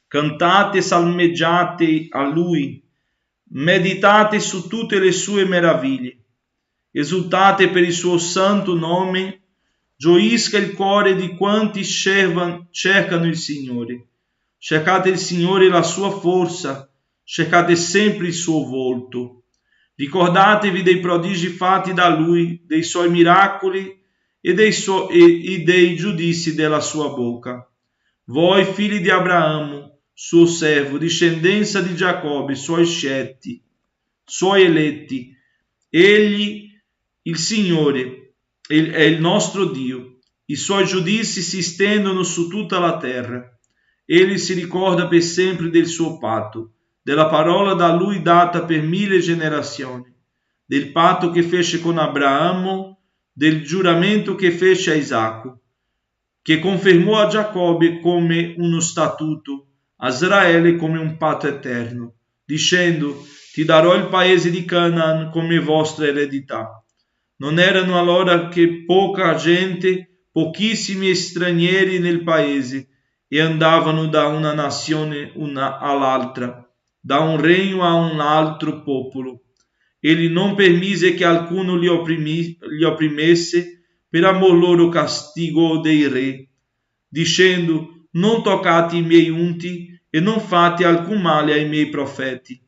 cantate e salmeggiate a lui, meditate su tutte le sue meraviglie, esultate per il suo santo nome, gioisca il cuore di quanti cercano il Signore. Cercate il Signore e la sua forza, cercate sempre il suo volto. Ricordatevi dei prodigi fatti da lui, dei suoi miracoli e dei giudizi della sua bocca. Voi, figli di Abramo, suo servo, discendenza di Giacobbe, suoi scelti, suoi eletti, egli, il Signore, è il nostro Dio. I suoi giudizi si stendono su tutta la terra. Egli si ricorda per sempre del suo patto, della parola da lui data per 1000 generazioni, del patto che fece con Abramo, del giuramento che fece a Isacco, che confermò a Giacobbe come uno statuto, a Israele come un patto eterno, dicendo: ti darò il paese di Canaan come vostra eredità. Non erano allora che poca gente, pochissimi stranieri nel paese, e andavano da una nazione all'altra, da un regno a un altro popolo. Egli non permise che alcuno li opprimesse, per amor loro castigò dei re, dicendo: non toccate i miei unti e non fate alcun male ai miei profeti.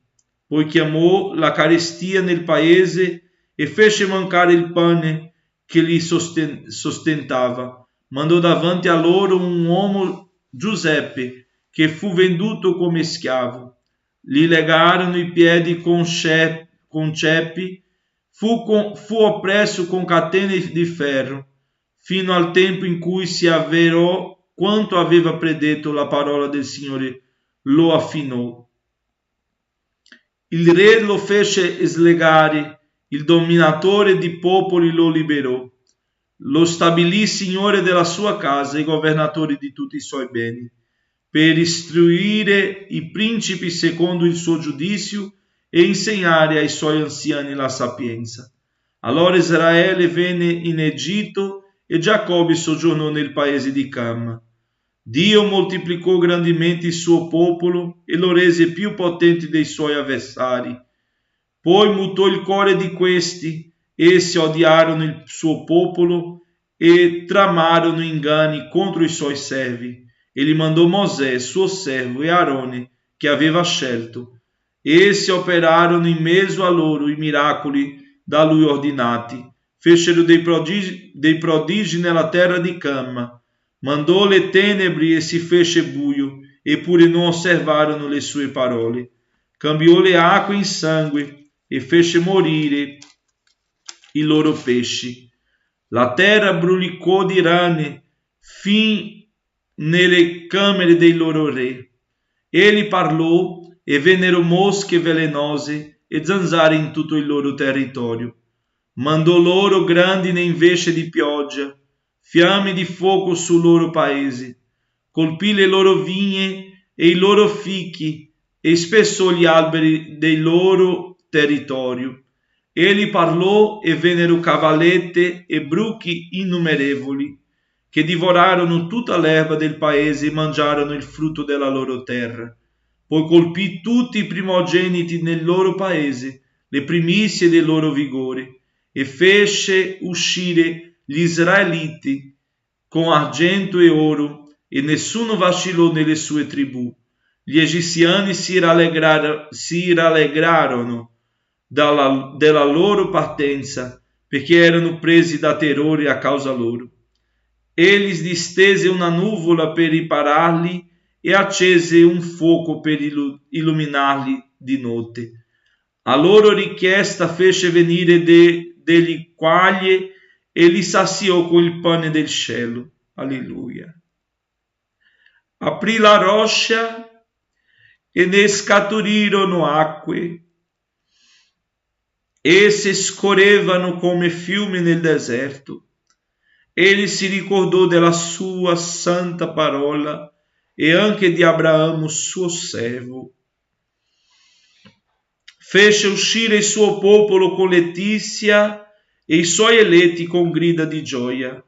Poi chiamò la carestia nel paese e fece mancare il pane che li sostentava. Mandò davanti a loro un uomo, Giuseppe, che fu venduto come schiavo. Gli legarono i piedi con ceppi, fu oppresso con catene di ferro, fino al tempo in cui si avverò quanto aveva predetto la parola del Signore, lo affinò. Il re lo fece slegare, il dominatore di popoli lo liberò, lo stabilì signore della sua casa e governatore di tutti i suoi beni, per istruire i principi secondo il suo giudizio e insegnare ai suoi anziani la sapienza. Allora Israele venne in Egitto e Giacobbe soggiornò nel paese di Cam. Dio moltiplicò grandemente il suo popolo e lo rese più potente dei suoi avversari. Poi mutò il cuore di questi, essi odiarono il suo popolo e tramarono inganni contro i suoi servi. E gli mandò Mosè, suo servo, e Aarone, che aveva scelto. Essi operarono in mezzo a loro i miracoli da lui ordinati. Fecero dei prodigi nella terra di Cam. Mandò le tenebre e si fece buio, eppure non osservarono le sue parole. Cambiò le acque in sangue e fece morire i loro pesci. La terra brulicò di rane fin nelle camere dei loro re. Egli parlò e vennero mosche velenose e zanzare in tutto il loro territorio. Mandò loro grandine invece di pioggia, fiamme di fuoco sul loro paese, colpì le loro vigne e i loro fichi e spezzò gli alberi del loro territorio. Egli parlò e vennero cavallette e bruchi innumerevoli, che divorarono tutta l'erba del paese e mangiarono il frutto della loro terra. Poi colpì tutti i primogeniti nel loro paese, le primizie del loro vigore, e fece uscire gli israeliti con argento e oro, e nessuno vacillò nelle sue tribù. Gli egiziani si rallegrarono della loro partenza, perché erano presi da terrore a causa loro. Egli distese una nuvola per ripararli e accese un fuoco per illuminarli di notte. A loro richiesta fece venire degli quaglie e li saziò con il pane del cielo. Alleluia. Aprì la roccia e ne scaturirono acque. Esse scorrevano come fiumi nel deserto. Egli si ricordò della sua santa parola e anche di Abramo suo servo. Fece uscire il suo popolo con letizia e i suoi eletti con grida di gioia.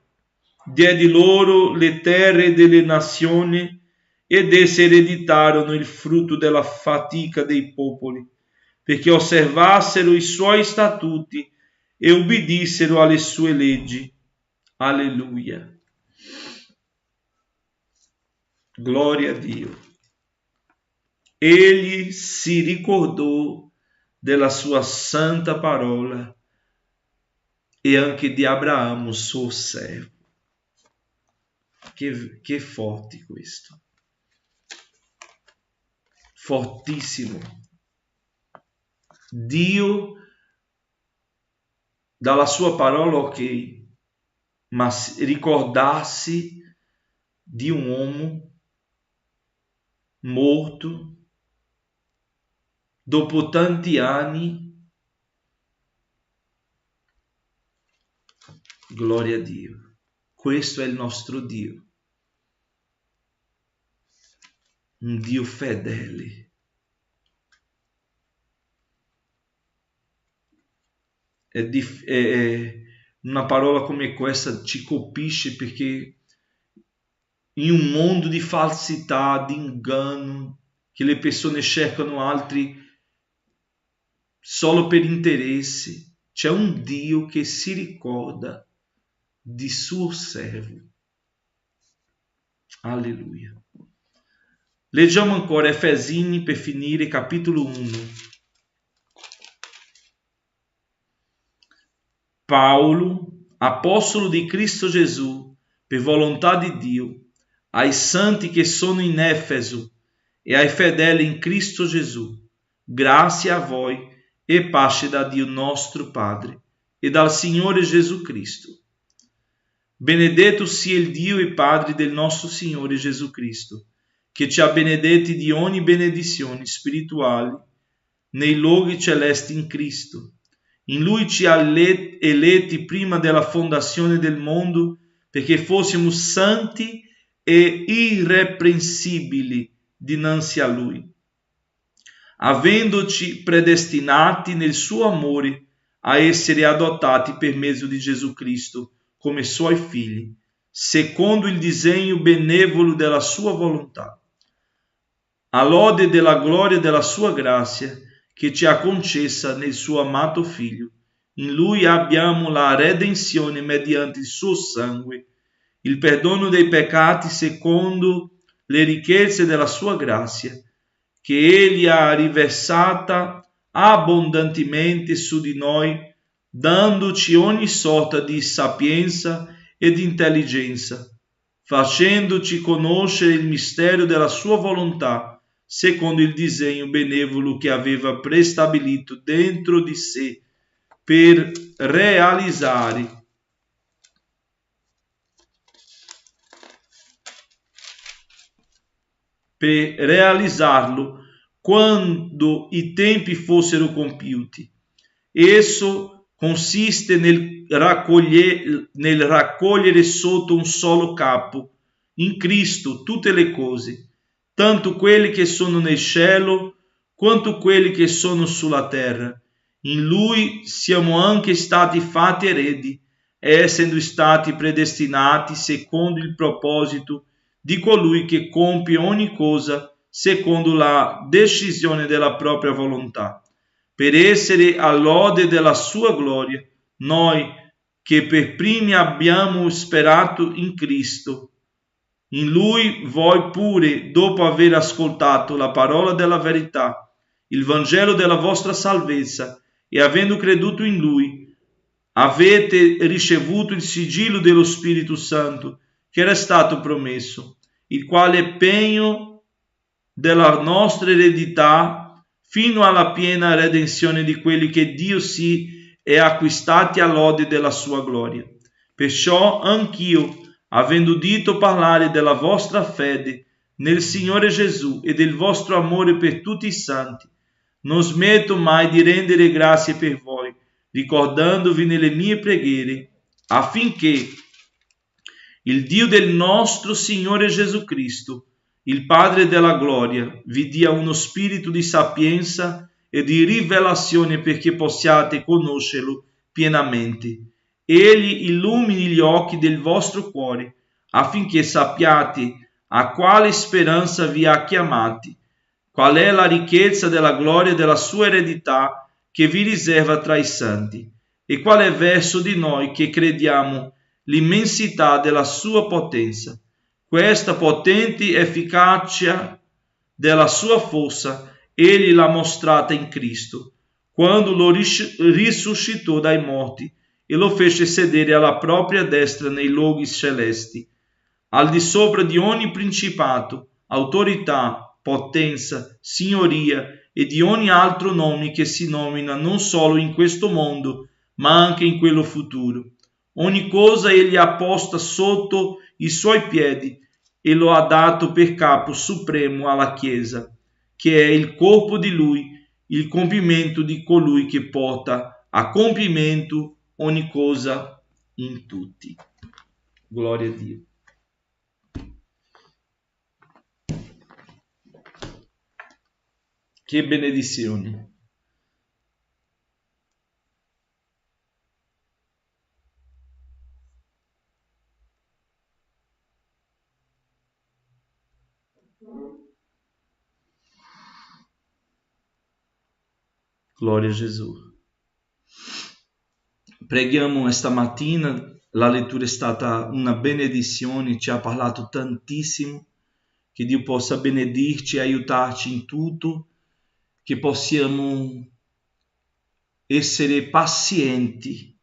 Diede loro le terre delle nazioni ed esse ereditarono il frutto della fatica dei popoli, perché osservassero i suoi statuti e ubbidissero alle sue leggi. Alleluia. Gloria a Dio. Egli si ricordò della sua santa parola e anche di Abramo, suo servo. Che forte questo. Fortissimo. Dio dalla sua parola, ok, ma ricordarsi di un uomo morto dopo tanti anni. Gloria a Dio. Questo è il nostro Dio. Un Dio fedele. Una parola come questa ci colpisce perché in un mondo di falsità, di inganno, che le persone cercano altri solo per interesse, c'è un Dio che si ricorda di suo servo. Alleluia. Leggiamo ancora Efesini per finire, capitolo 1. Paolo, apostolo di Cristo Gesù, per volontà di Dio, ai santi che sono in Efeso e ai fedeli in Cristo Gesù, grazie a voi e pace da Dio nostro Padre e dal Signore Gesù Cristo. Benedetto sia il Dio e Padre del nostro Signore Gesù Cristo, che ci ha benedetti di ogni benedizione spirituale nei luoghi celesti in Cristo. In Lui ci ha eletti prima della fondazione del mondo, perché fossimo santi e irreprensibili dinanzi a Lui. avendoci predestinati nel suo amore a essere adottati per mezzo di Gesù Cristo come suoi figli, secondo il disegno benevolo della sua volontà, a lode della gloria della sua grazia che ci ha concessa nel suo amato Figlio. In Lui abbiamo la redenzione mediante il suo sangue, il perdono dei peccati secondo le ricchezze della sua grazia, che Egli ha riversata abbondantemente su di noi, dandoci ogni sorta di sapienza e di intelligenza, facendoci conoscere il mistero della sua volontà, secondo il disegno benevolo che aveva prestabilito dentro di sé per realizzarlo quando i tempi fossero compiuti. Esso consiste nel raccogliere sotto un solo capo, in Cristo, tutte le cose, tanto quelli che sono nel cielo quanto quelli che sono sulla terra. In Lui siamo anche stati fatti eredi, essendo stati predestinati secondo il proposito di colui che compie ogni cosa secondo la decisione della propria volontà, per essere all'ode della sua gloria, noi che per primi abbiamo sperato in Cristo. In Lui voi pure, dopo aver ascoltato la parola della verità, il Vangelo della vostra salvezza, e avendo creduto in Lui, avete ricevuto il sigillo dello Spirito Santo che era stato promesso, il quale è pegno della nostra eredità fino alla piena redenzione di quelli che Dio si è acquistati all'ode della sua gloria. Perciò anch'io, avendo udito parlare della vostra fede nel Signore Gesù e del vostro amore per tutti i santi, non smetto mai di rendere grazie per voi, ricordandovi nelle mie preghiere, affinché il Dio del nostro Signore Gesù Cristo, il Padre della gloria, vi dia uno spirito di sapienza e di rivelazione perché possiate conoscerlo pienamente. Egli illumini gli occhi del vostro cuore, affinché sappiate a quale speranza vi ha chiamati, qual è la ricchezza della gloria della sua eredità che vi riserva tra i santi, e qual è verso di noi che crediamo l'immensità della sua potenza, questa potente efficacia della sua forza egli l'ha mostrata in Cristo, quando lo risuscitò dai morti e lo fece sedere alla propria destra nei luoghi celesti, al di sopra di ogni principato, autorità, potenza, signoria e di ogni altro nome che si nomina non solo in questo mondo, ma anche in quello futuro. Ogni cosa egli ha posta sotto i suoi piedi e lo ha dato per capo supremo alla Chiesa, che è il corpo di lui, il compimento di colui che porta a compimento ogni cosa in tutti. Gloria a Dio. Che benedizione. Gloria a Gesù. Preghiamo questa mattina, la lettura è stata una benedizione, ci ha parlato tantissimo, che Dio possa benedirci e aiutarci in tutto, che possiamo essere pazienti,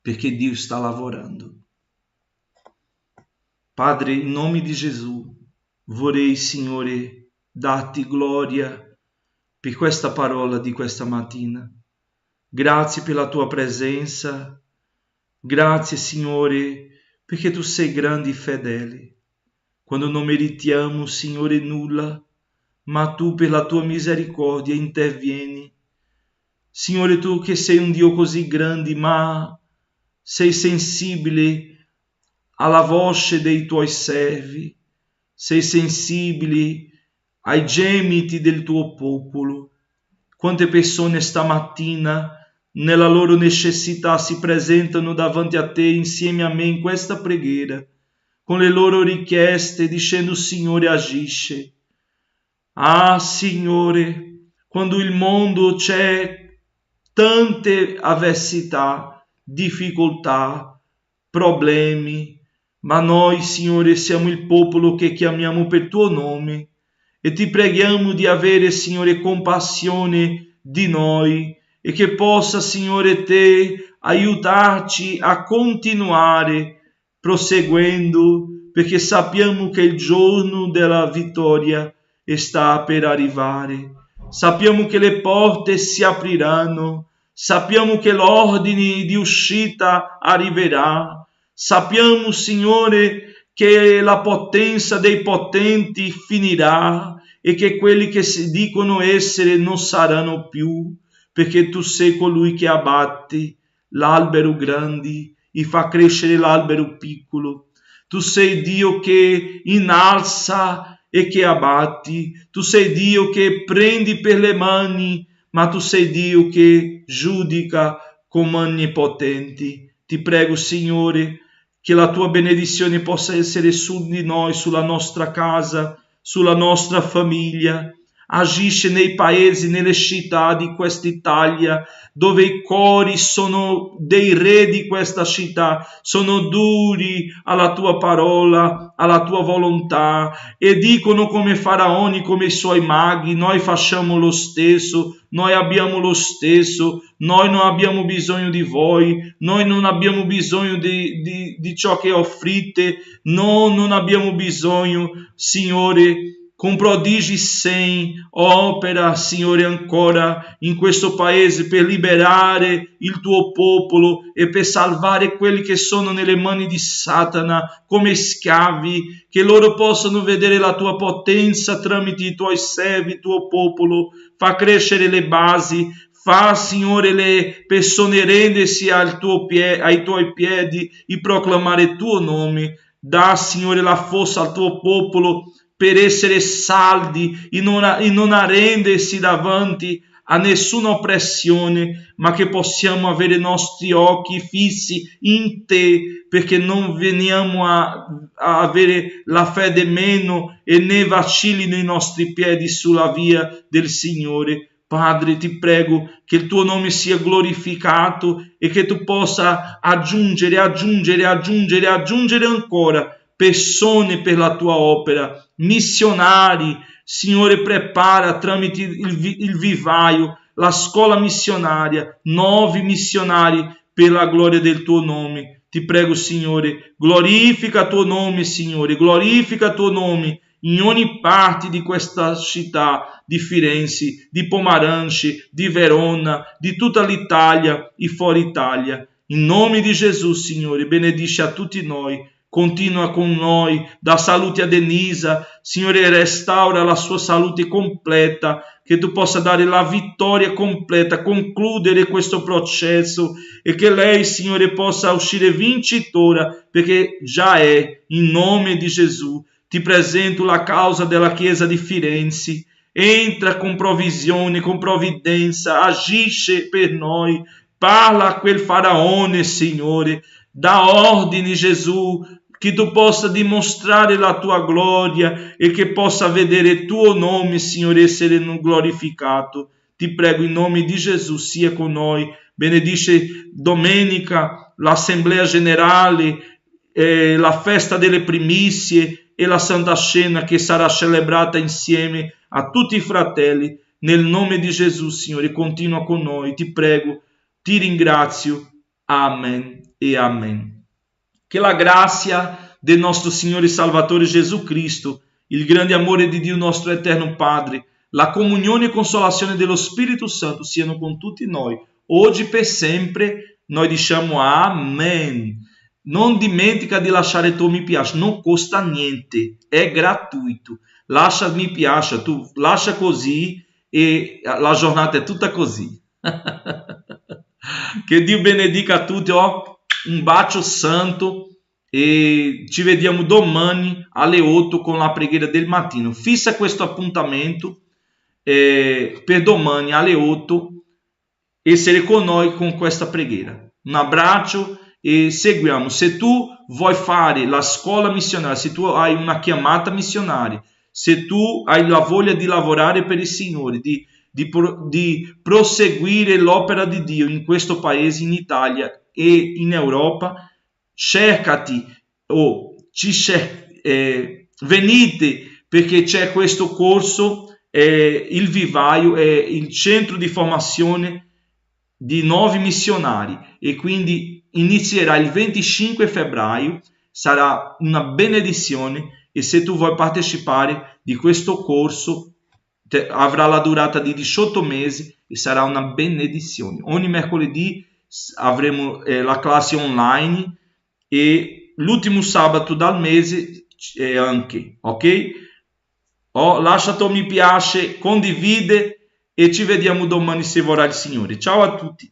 perché Dio sta lavorando. Padre, in nome di Gesù, vorrei, Signore, darti gloria per questa parola di questa mattina. Grazie per la tua presenza, grazie, Signore, perché tu sei grande e fedele. Quando non meritiamo, Signore, nulla, ma tu per la tua misericordia intervieni. Signore, tu che sei un Dio così grande, ma sei sensibile alla voce dei tuoi servi, sei sensibile ai gemiti del tuo popolo. Quante persone stamattina nella loro necessità si presentano davanti a te insieme a me in questa preghiera, con le loro richieste, dicendo: Signore, agisce. Ah, Signore, quando il mondo c'è tante avversità, difficoltà, problemi, ma noi, Signore, siamo il popolo che chiamiamo per tuo nome e ti preghiamo di avere, Signore, compassione di noi e che possa, Signore, te aiutarci a continuare proseguendo, perché sappiamo che il giorno della vittoria sta per arrivare. Sappiamo che le porte si apriranno, sappiamo che l'ordine di uscita arriverà, sappiamo, Signore, che la potenza dei potenti finirà e che quelli che si dicono essere non saranno più, perché tu sei colui che abbatti l'albero grande e fa crescere l'albero piccolo. Tu sei Dio che innalza e che abbatti, tu sei Dio che prendi per le mani, ma tu sei Dio che giudica con mani potenti. Ti prego, Signore, che la tua benedizione possa essere su di noi, sulla nostra casa, sulla nostra famiglia. Agisce nei paesi, nelle città di quest'Italia, dove i cuori sono dei re di questa città, sono duri alla tua parola, alla tua volontà, e dicono come Faraoni, come i suoi maghi: noi facciamo lo stesso, noi abbiamo lo stesso, noi non abbiamo bisogno di voi, noi non abbiamo bisogno di ciò che offrite, no, non abbiamo bisogno, Signore. Con prodigi sem opera, Signore, ancora in questo paese per liberare il tuo popolo e per salvare quelli che sono nelle mani di Satana come schiavi, che loro possano vedere la tua potenza tramite i tuoi servi, il tuo popolo. Fa crescere le basi, fa, Signore, le persone rendersi ai tuoi piedi e proclamare il tuo nome. Dà, Signore, la forza al tuo popolo per essere saldi e non arrendersi davanti a nessuna oppressione, ma che possiamo avere i nostri occhi fissi in te, perché non veniamo a avere la fede meno e né vacillino i nostri piedi sulla via del Signore. Padre, ti prego che il tuo nome sia glorificato e che tu possa aggiungere ancora persone per la tua opera, missionari. Signore, prepara tramite il vivaio, la scuola missionaria, nuovi missionari per la gloria del tuo nome. Ti prego, Signore, glorifica il tuo nome, Signore, glorifica il tuo nome in ogni parte di questa città, di Firenze, di Pomaranci, di Verona, di tutta l'Italia e fuori Italia. In nome di Gesù, Signore, benedice a tutti noi. Continua con noi, dà salute a Denisa, Signore, restaura la sua salute completa, che tu possa dare la vittoria completa, concludere questo processo e che lei, Signore, possa uscire vincitora, perché già è. In nome di Gesù ti presento la causa della Chiesa di Firenze. Entra con provvisione, con provvidenza, agisce per noi, parla a quel faraone, Signore, dà ordini, Gesù, che tu possa dimostrare la tua gloria e che possa vedere il tuo nome, Signore, essere glorificato. Ti prego in nome di Gesù, sia con noi. Benedice domenica l'assemblea generale, la festa delle primizie e la Santa Cena che sarà celebrata insieme a tutti i fratelli. Nel nome di Gesù, Signore, continua con noi. Ti prego, ti ringrazio. Amen e amen. Che la grazia del nostro Signore e Salvatore Gesù Cristo, il grande amore di Dio nostro eterno Padre, la comunione e consolazione dello Spirito Santo siano con tutti noi, oggi per sempre. Noi diciamo Amen. Non dimentica di lasciare il tuo mi piace, non costa niente, è gratuito. Lascia il mi piace, tu lascia così e la giornata è tutta così. Che Dio benedica a tutti, un bacio santo e ci vediamo domani alle 8 con la preghiera del mattino. Fissa questo appuntamento per domani alle 8 essere con noi con questa preghiera. Un abbraccio e seguiamo. Se tu vuoi fare la scuola missionaria, se tu hai una chiamata missionaria, se tu hai la voglia di lavorare per il Signore, di proseguire l'opera di Dio in questo paese, in Italia e in Europa, cercati venite, perché c'è questo corso, il Vivaio è il centro di formazione di nuovi missionari e quindi inizierà il 25 febbraio, sarà una benedizione e se tu vuoi partecipare di questo corso avrà la durata di 18 mesi e sarà una benedizione. Ogni mercoledì avremo la classe online e l'ultimo sabato dal mese anche, ok? Lascia tuo mi piace, condivide e ci vediamo domani se vorrà il Signore. Ciao a tutti.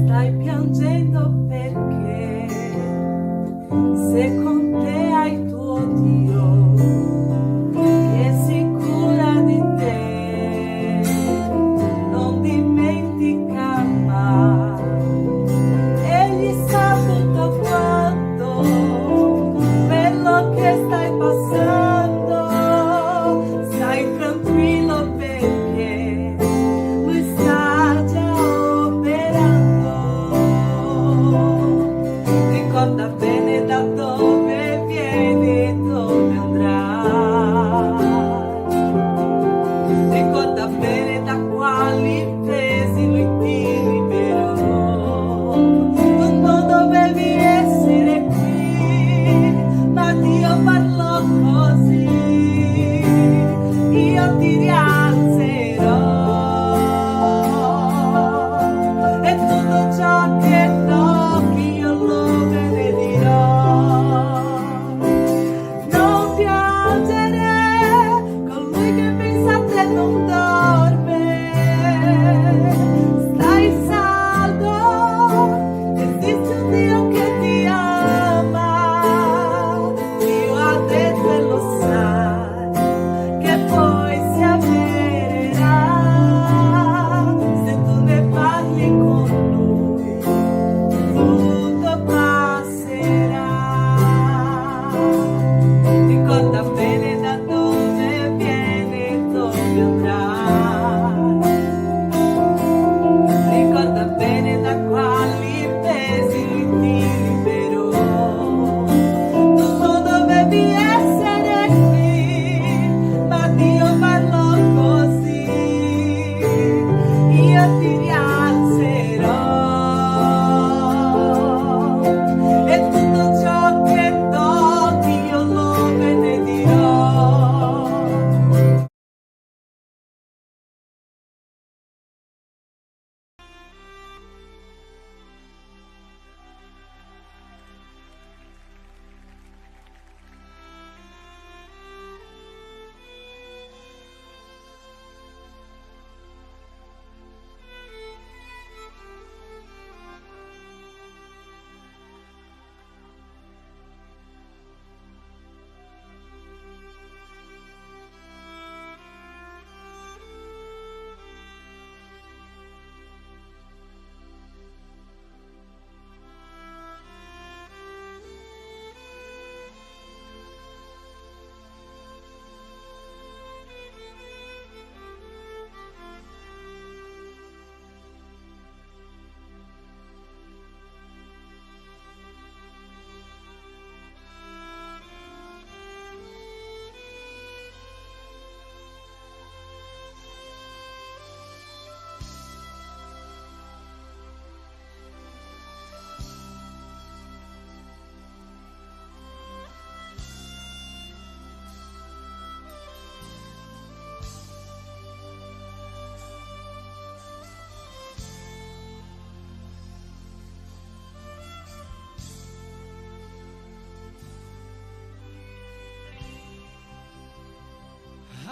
Stai piangendo perché se con te hai tuo Dio che si cura di te.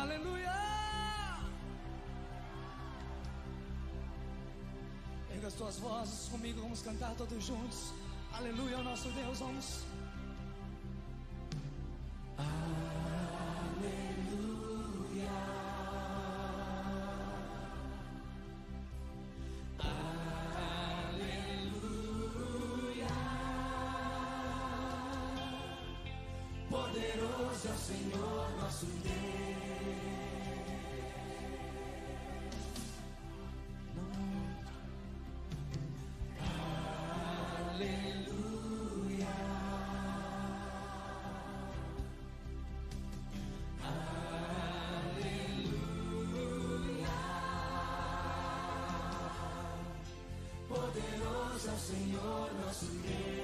Aleluia! Erga as tuas vozes comigo, vamos cantar todos juntos. Aleluia ao nosso Deus, vamos. Poderoso é o Senhor nosso Deus. Aleluia. Aleluia. Poderoso é o Senhor nosso Deus.